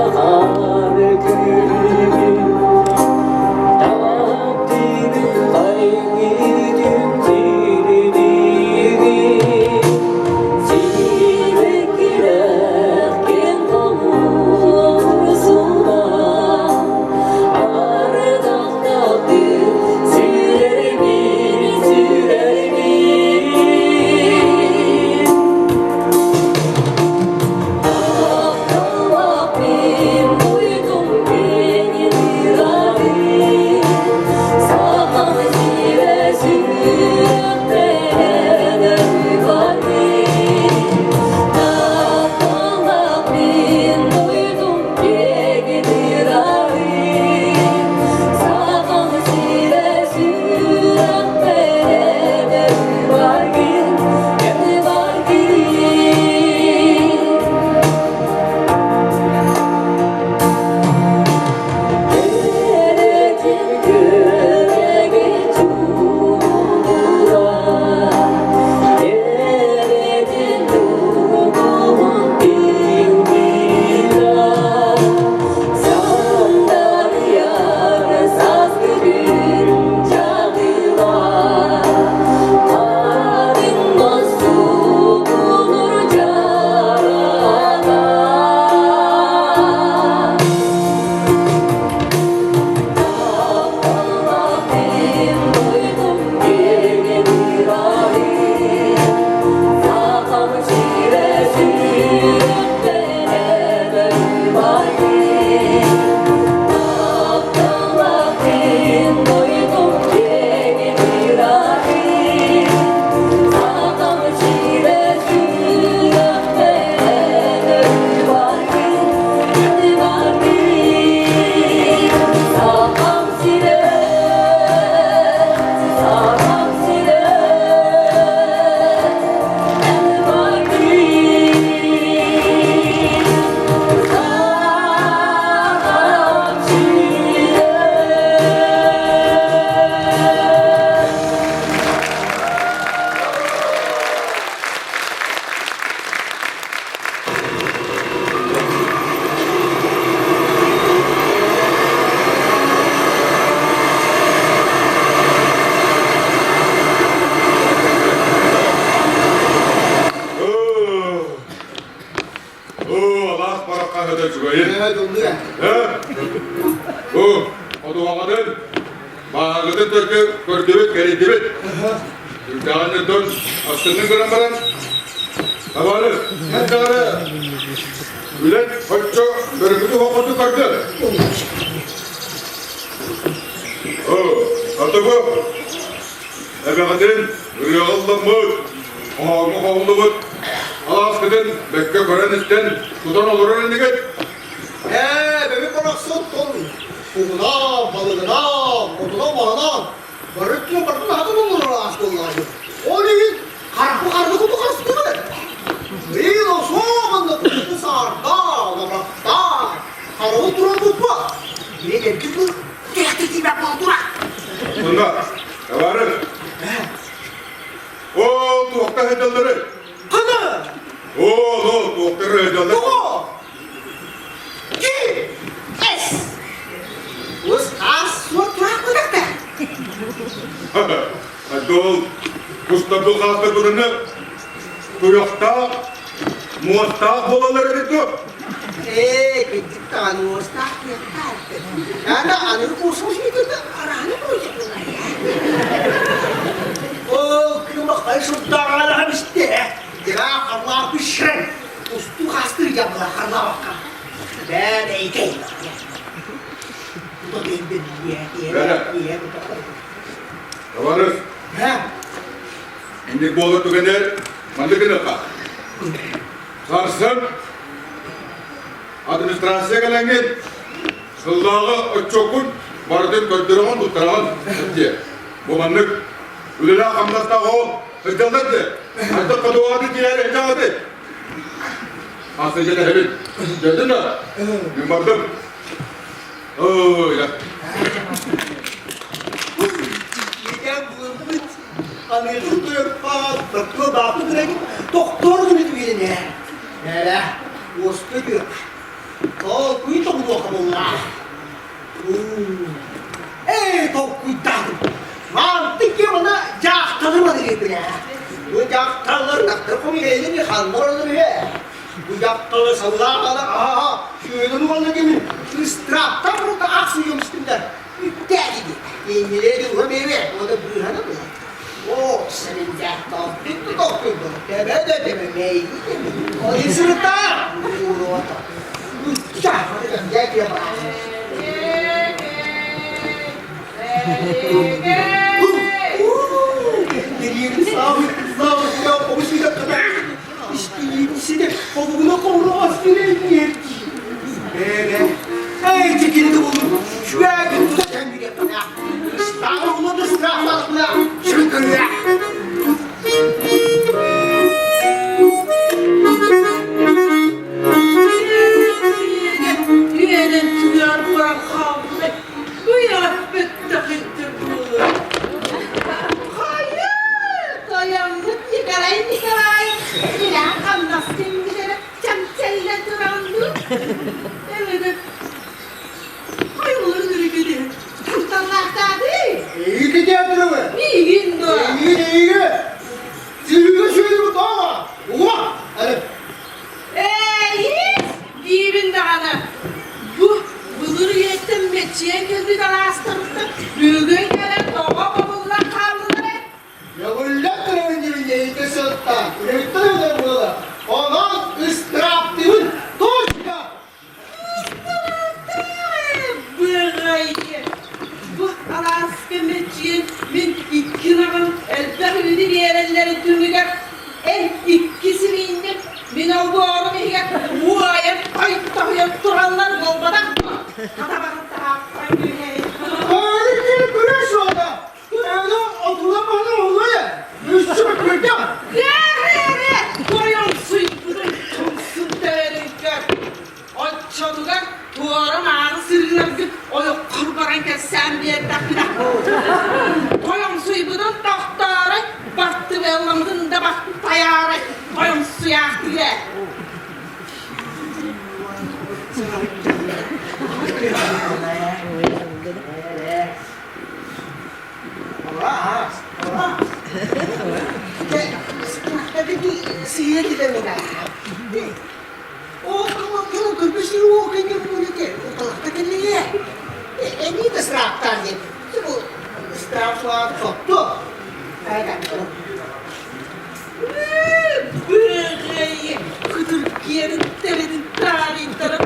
Allah barakah eder çıkayım. Evet oldu ya. Oduğamadın. Bağlıdın Türk'ü gördüğüt, gelindüğüt. Türk'ü dön, aslının kırambaran. Tabanı, sen çağırı. Ülen, hoşça, börükütü hokutu kalktı. Artık bu. Ebekatın, rüyallamız, ağımı kovulumuz. Alaskıdın, bekke gören isten, tutan olur önüne git. Bebek orası ton. Kumuna, balığına, otuna, bağına. Barıklı barıklı hadım olur aşk Allah'ı. O değil, karnı kutu karısı değil mi? Değil o soğumanda kutu sarda, labrakta. Karı duran tutma. Bir de erkek bu, tehdit gibi yapma. Bunda, ne varır? O tuğukta hedelleri. Kanı! O tuğukta hedelleri. Tuğu! Ki! Es! Us as suat turak bıraktı. Hadi ol, Mustafa Kastı Kurun'u tuğukta, muhtak bolaları dedi. Gittik tanı ustak yeter. Yani anı kusmuş bir de aranı koyacaklar ya. O kırma kayışıp dağlar işte. Ya Allah bir şey. Ustu kastır ya bana karna bakar. Ben eykeyim. Bu da benim diye. Ne varır? Şimdi bu olur tükenir, mandıkını kal. Sarsın, administrasiya gelengin, sıllağı öçokun, vardın gördürüğün tutturağın diye. Bu mandık, ülüla kamdasta o, hıcaldadı. Artık kadıvadı diğer hıcaladı. Aslıca da hevin, gördün mü? Ben vardım. Ya. Giden bulunmuş. Anlayışın duyuyor falan. Doktor bakı direkt doktor gibi birine. Nere? Usta diyor. Kuyu topu dokunurlar. Topu dadım. Mantık ki bana cahtanırmadı gibi. Bu cahtanlar doktor komikayla bir hanlar olur ya. Bu cahtanlar savlar bana. Şöyle mi bana gibi. Istrapta burada aksıyım üstümden. Deli gibi. İngilizce diyor bebe. O da buyurana mı? O senin cahtan. Bitti doktordu. Deme de deme. Neydi? O sırıta. Hadi gel ki yapalım. Geriye sağlık ya. Komşuyla kadar. İşte yenisi de koluna kovramaz diye. Hey çekildi buldum. Şu gün tutacağım bir yapın ya. İstanbul'da da sırahlarla. Şunu görüyor. Üyeden tüyar bırakalım. Kıyafet takıntı bu. Hayır, dayandık yıkarayın. İlan kanlasın giderek çemçelle durandı. Evet. Hayırlı hareketi. Tutanlar değil. İyi ki geldin ama. İyi günde. İyi. Zilüğü şöyle bu dağla. Ulan. Hadi. Dibin dağına. Bu hürriyetten meçiye girdi de hastırıktı. Bugün gelen doğa babullar kaldılar. Ya bu illetlerin gibi yeyte sırtta. Ürettiler de burada. Ondan ıstıraptığın doğuşta. Bu Alaska meçiyen min iki rakım elbette ünlü bir yerelleri tümüler. En ikisini indim. Min o bu ağrı bu ayet ayıp duranlar Hadi bakın daha. Öyle güneş oldu. Öyle oturamana oluyor. Üstü bakırdı. Koyun suyu tümsün develikler. O çadılar duvarın ağrı sırlardı. O yok kurbaran sen bir dakika. Koyun suyu bunun doktoru. Baktı ve lamdığında baktı tayarı. Koyun suyu aktı. Siya kita nila. Oh, kalau berbesi oh kayaknya punya ke. Kalau tak kena ini distraptan je. Cuba distrap suatu foto. Kayak gitu. Böreği Kıtırkiye'nin telinin tarihleri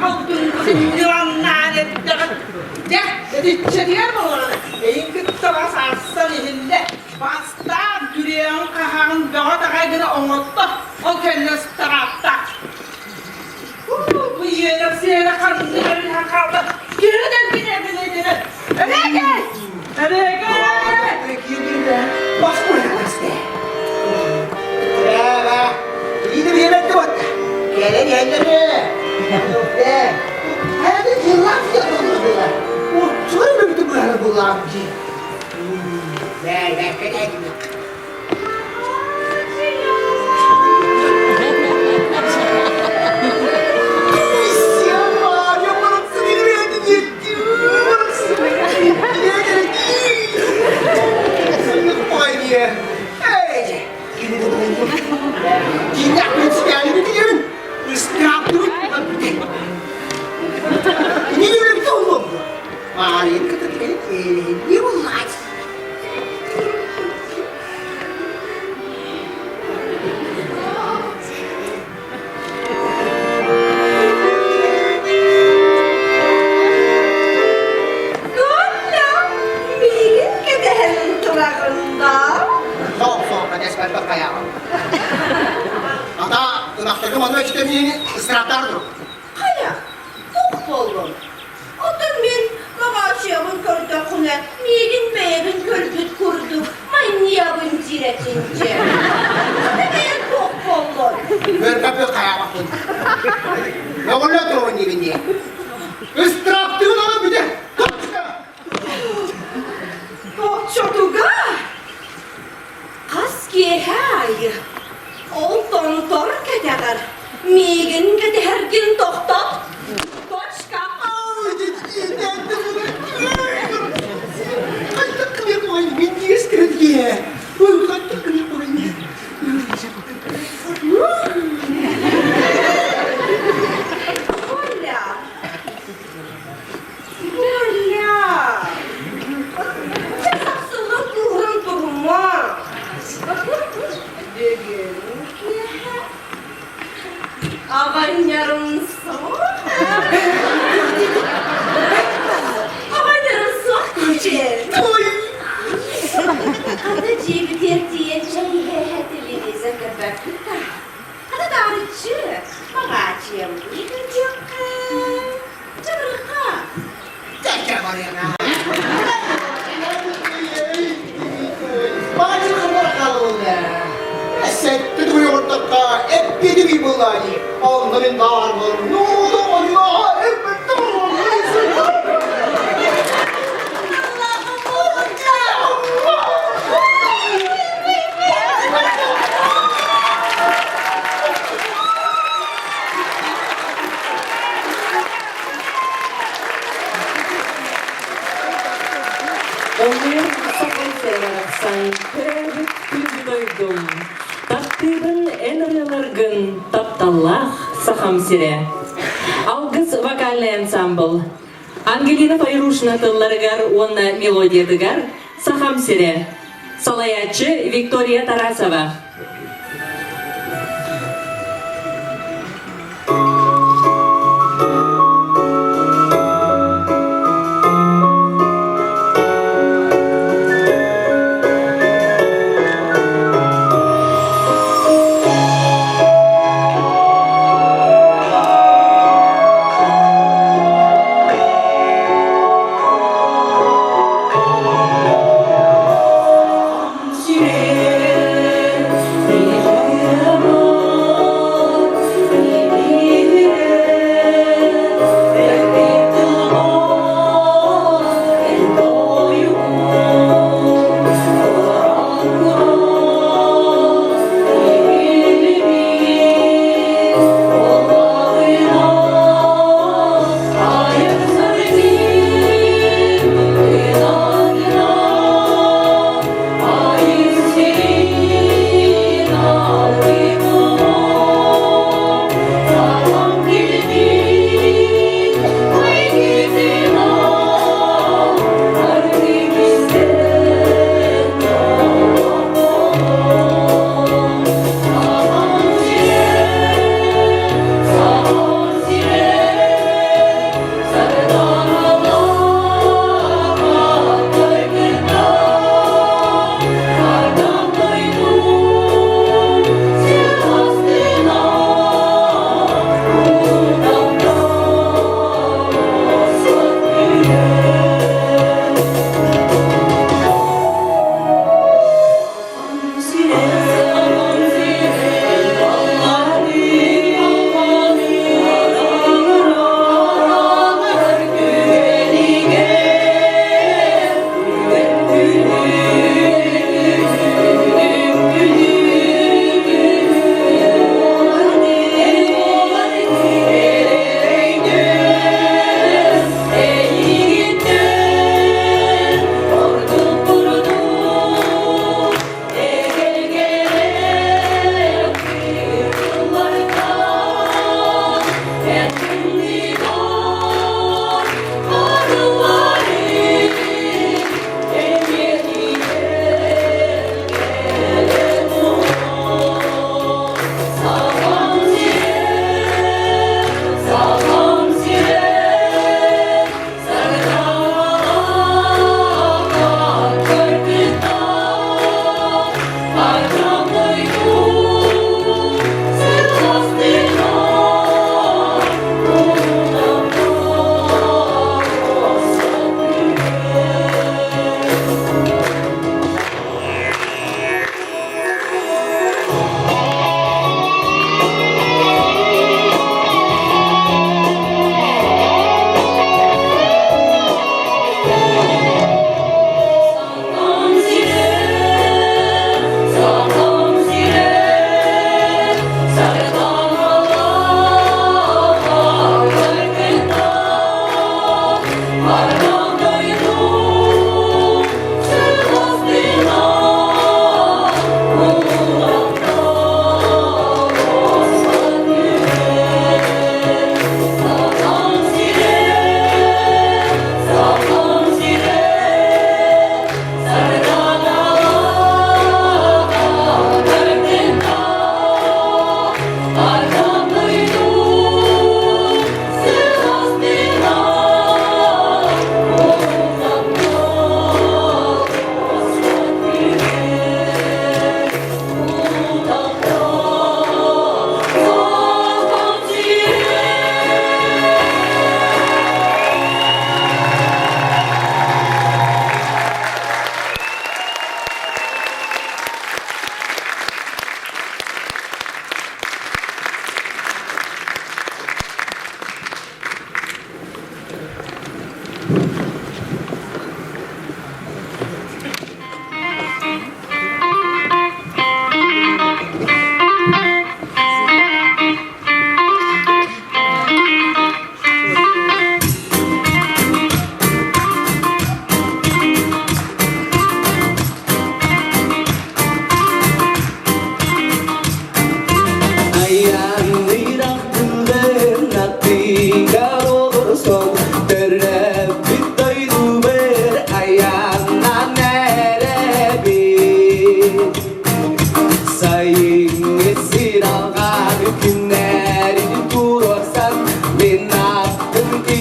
altın sindiran lanetleri de dedi çediler mi olanı en kıttıra sarsan elinde basta düreğin kahanın dağa dağa gine onutta o kendisi tarafta bu yere seyre kandıların hakalda geriden gine öyle gel öyle gel Bak buraya işte. Ya, ini dia nak buat. Kalian yang ada. Ada jelas ya tuan. Oh, sorry begitu berharap lagi. Dah, kayak gini. Siapa yang malam sendiri yang gitu? Malam sendiri. Apa dia? Ini Tidak sekali dia istirahat dulu. Ini udah ditunggu. Mari kita ini mulai. Sok kayak Ata, tunakta kemana kita ini istirahat dulu. Kaya, çok buldum. Otur men kavaşyamın kördakune, migin beygin kölbüt kurdu, manyabın ciretince. Ben çok buldum. Berkapı kayak bakın. Ne oluyor tuğun dibinde? İstirahat dulu bir de. Koçotuga. Kaski hay. Olton tork eder. Migin gede her gün toktot. Koçka. Kaçta kıvır koyun, ben diye istirahat diye. Kaçta kıvır koyun. Hola. Hola. Saksılık durun durma. Degin ki. Aman yarım son. Aman yarım son diyeceğim. Hadi cibi diye çayı hedilinize kadar. Hadi darıcı. Babacığım yıkacak. Çabırka. Cacak oraya. Bacı kımır kalın ya. Esetti duyurduk da hep biri bir bulayı. Onların darlı. Ne oldu Allah? Hep darlı. Onların sakın seversen, pürevit külgün Taktırın en arılargın taptallah saham sire. Algız vokallı ансамбл. Ангелина Файрушна тылларыгар онна мелодиядыгар сахам сире. Салаячы Виктория Тарасова.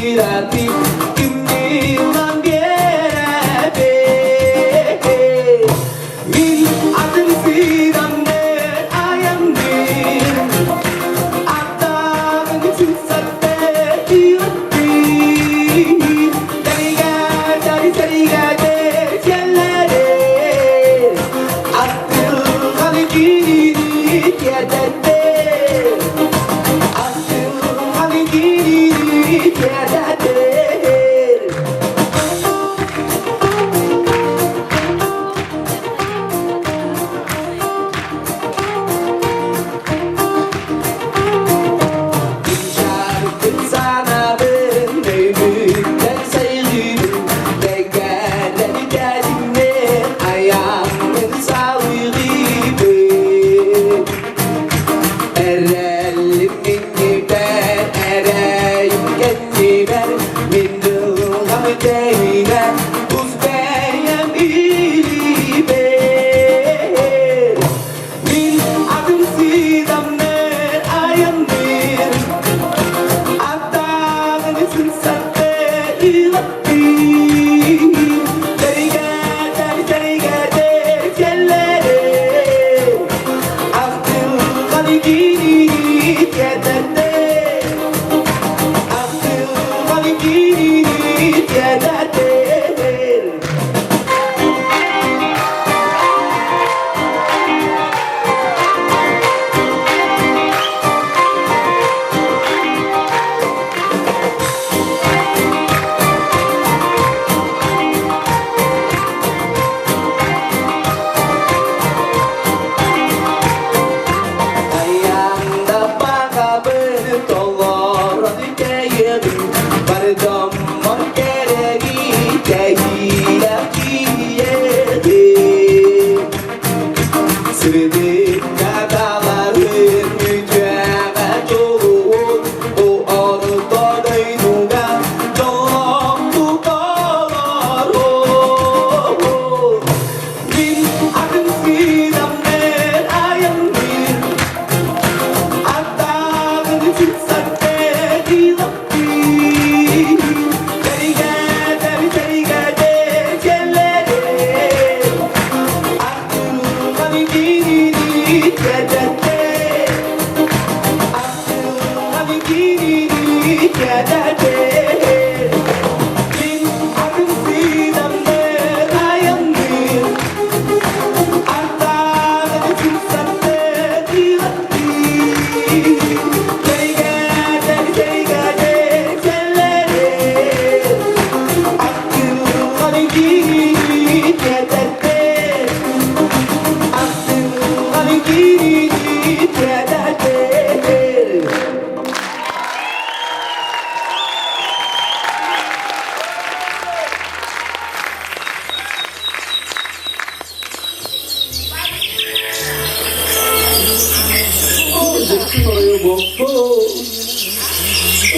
kirati kimni ulan biyere min adım fidanne ayamdir atam için satte irati seriga de cellere attıl haligini tiadette attıl haligini tiadette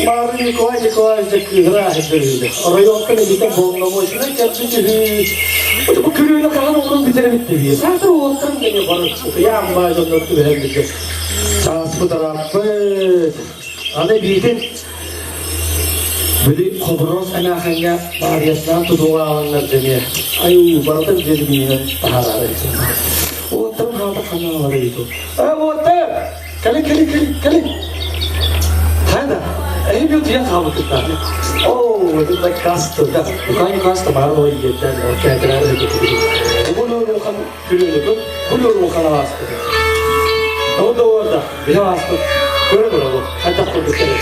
Marı kolayca kıhra orayı ortada bir de bomlamışına kendisi bu kürüyle kalan onun bitiremedi diye. Zaten o ortam geliyor bana. Ya amma canlısı verebilecek. Sağ tarafı. Hani bildim. Böyle kobros anakanya variyasından tutuğa alanlar deniyor. Ayu baratın jelibine tahara etsin. O ortam hava kana var itu. O ortam. Kali. Hada. Ini dia kamu kita. Oh, itu tak kasto. Bukan kasto baru mau ijatan. Oke, terus itu. Bulu bukan kiri itu. Bulu bukan awas. Tahu tahu ada. Bila awas. Bulu. Ada kudu kiri.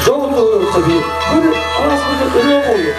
Tahu tapi. Bulu awas kudu kiri.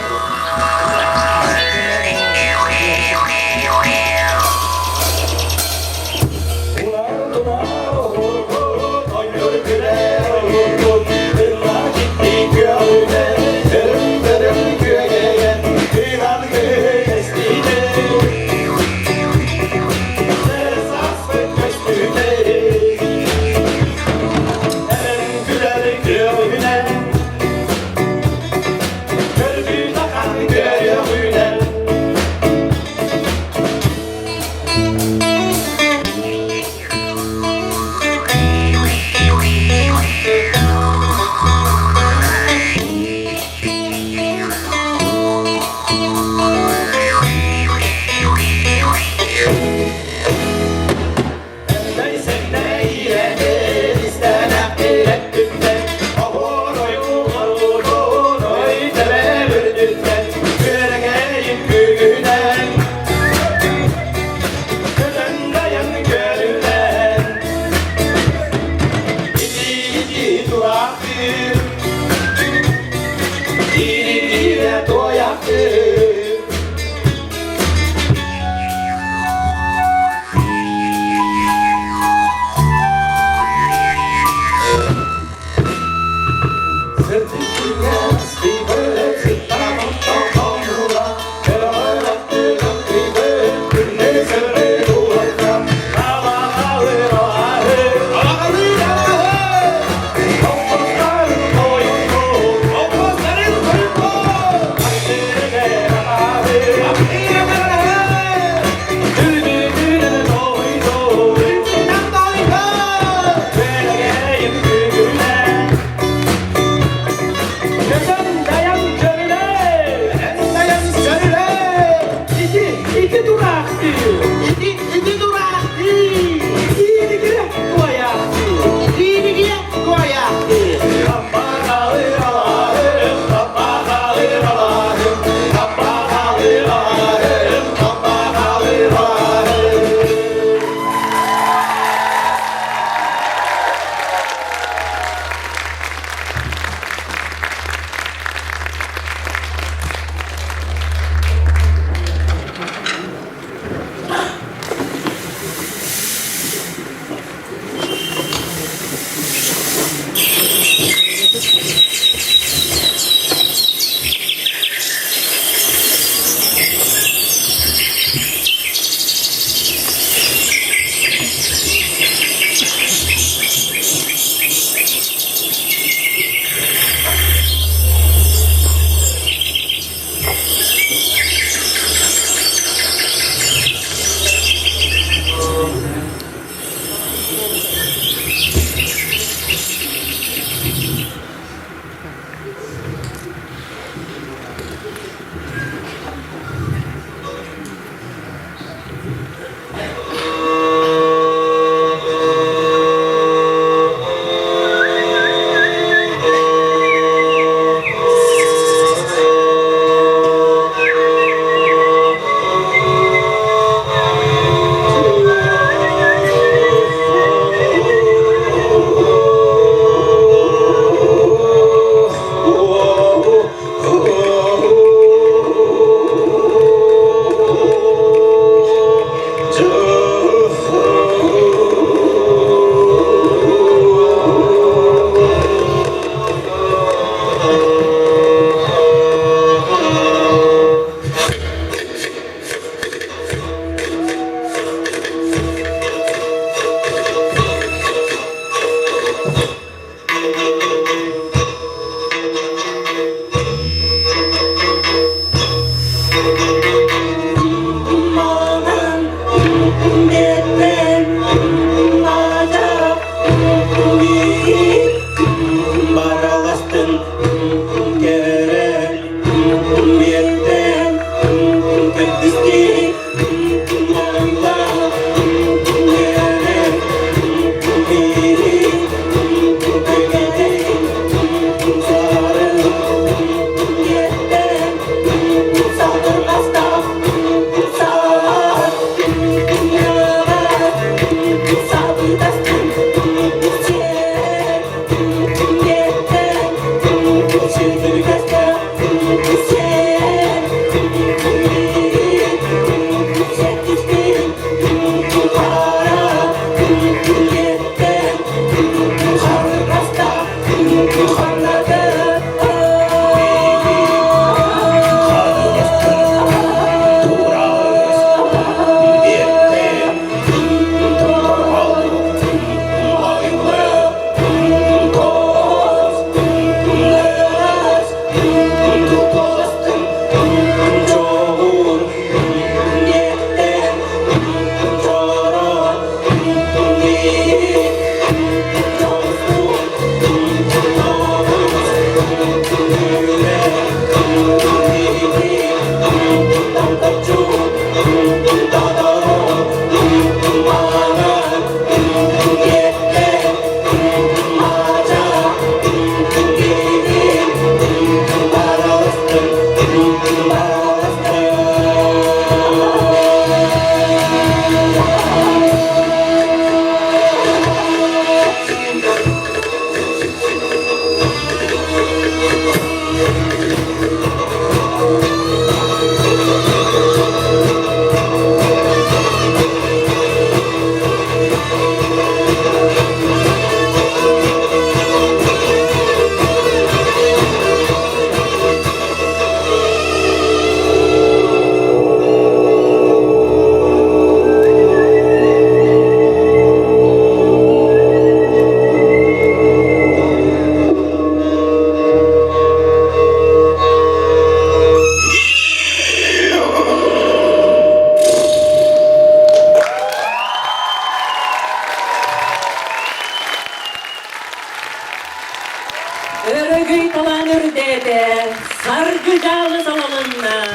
Körde'de sargı calı salonunda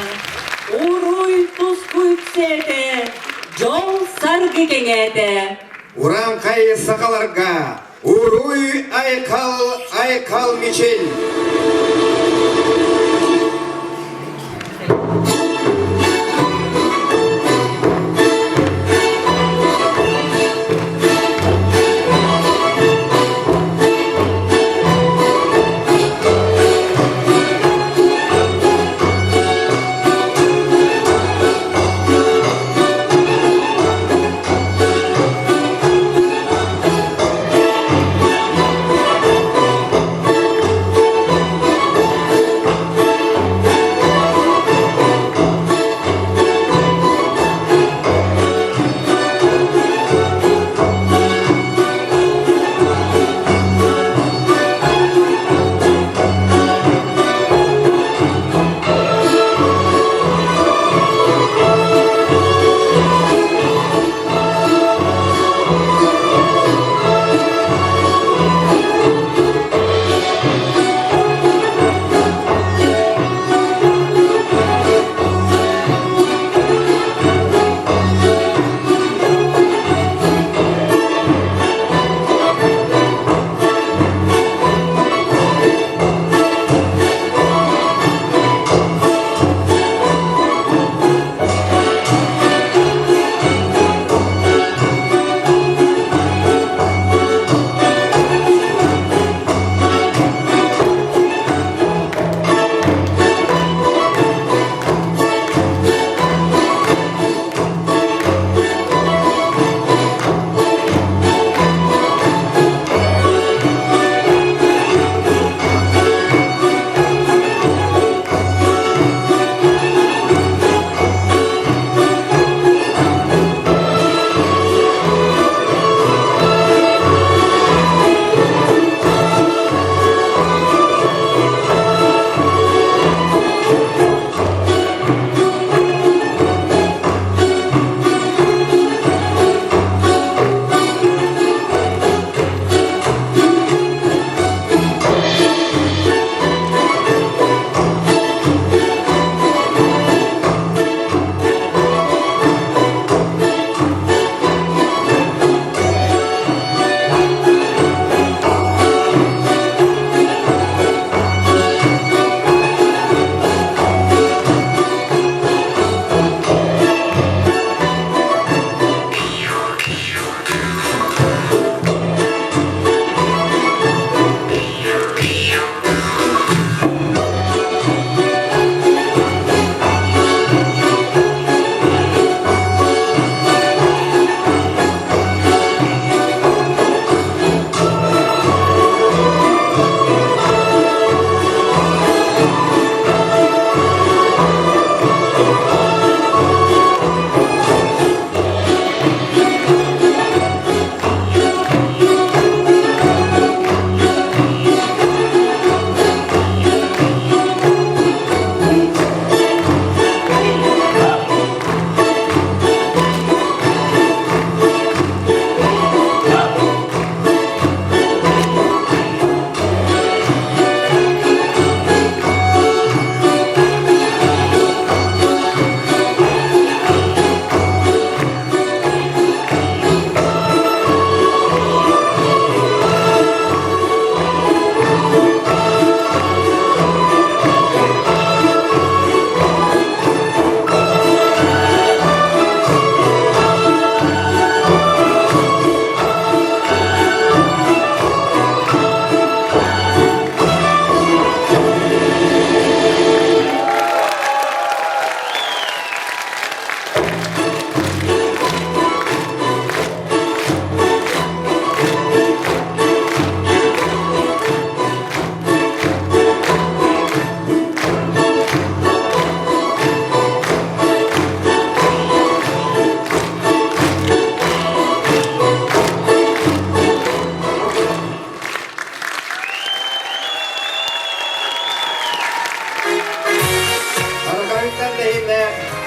Uruy tuzku yükseğde Jol sargı kengede Uran kay sakalarga Uruy aykal miçil.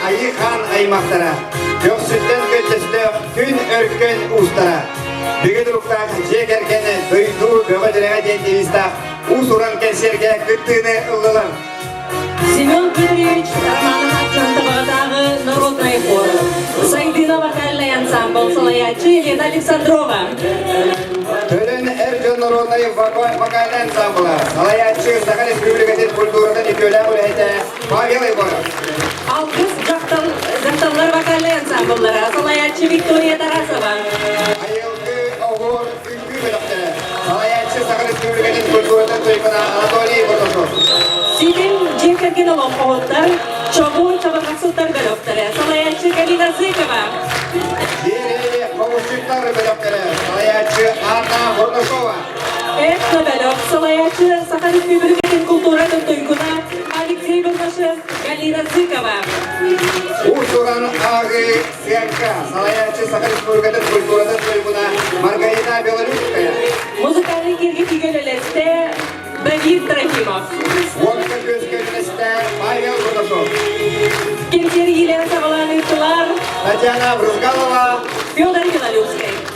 Ayıkan aymaktara, göksütten götesde gün örkün ustara. Bugün ruktak jekerken duyduğu böğedilere dendivistak, Усуран кенсерге кыттыны ыллылар. Семен Петрович Романов Атлантовадағы народный хор. Сайдина вокальный ансамбль Салаячы Елена Александрова. Төлін әржон народный вокальный ансамбль. Салаячы Саха Республикатын культурадан екеулі үләйті Павел Егоров. Алпыс жақталар вокальный ансамбльлары. Салаячы Виктория Тарасова. Айылғы оғыр үкі бөліқтері. Салаячы Саха Республикатын культурадан тойқына Анатолий Бұрдышов. Сидим Джекерген олон қоғыттар. Чобу чабақсылтар бөліқтері. Салаячы Галина Зыкова. Дереве қоғышчықтар бөліқтері. Салаячы Анна Бұрдышова. Этно бөлік. Салаячы Саха Республикатын культурадан тойқына Алексей Бұрдышев, Галина Зыкова. Усуран ағы сянка. Салаячы Саха Республикатын культурадан тойқына Маргарита Белорусская. Музыкальный кирге тигелелесте Давид Трофимов. Водка көскөліністі Павел Бұрдышов. Кентер Елена Саваланычылар, Татьяна Брызгалова. Федор Белорусский.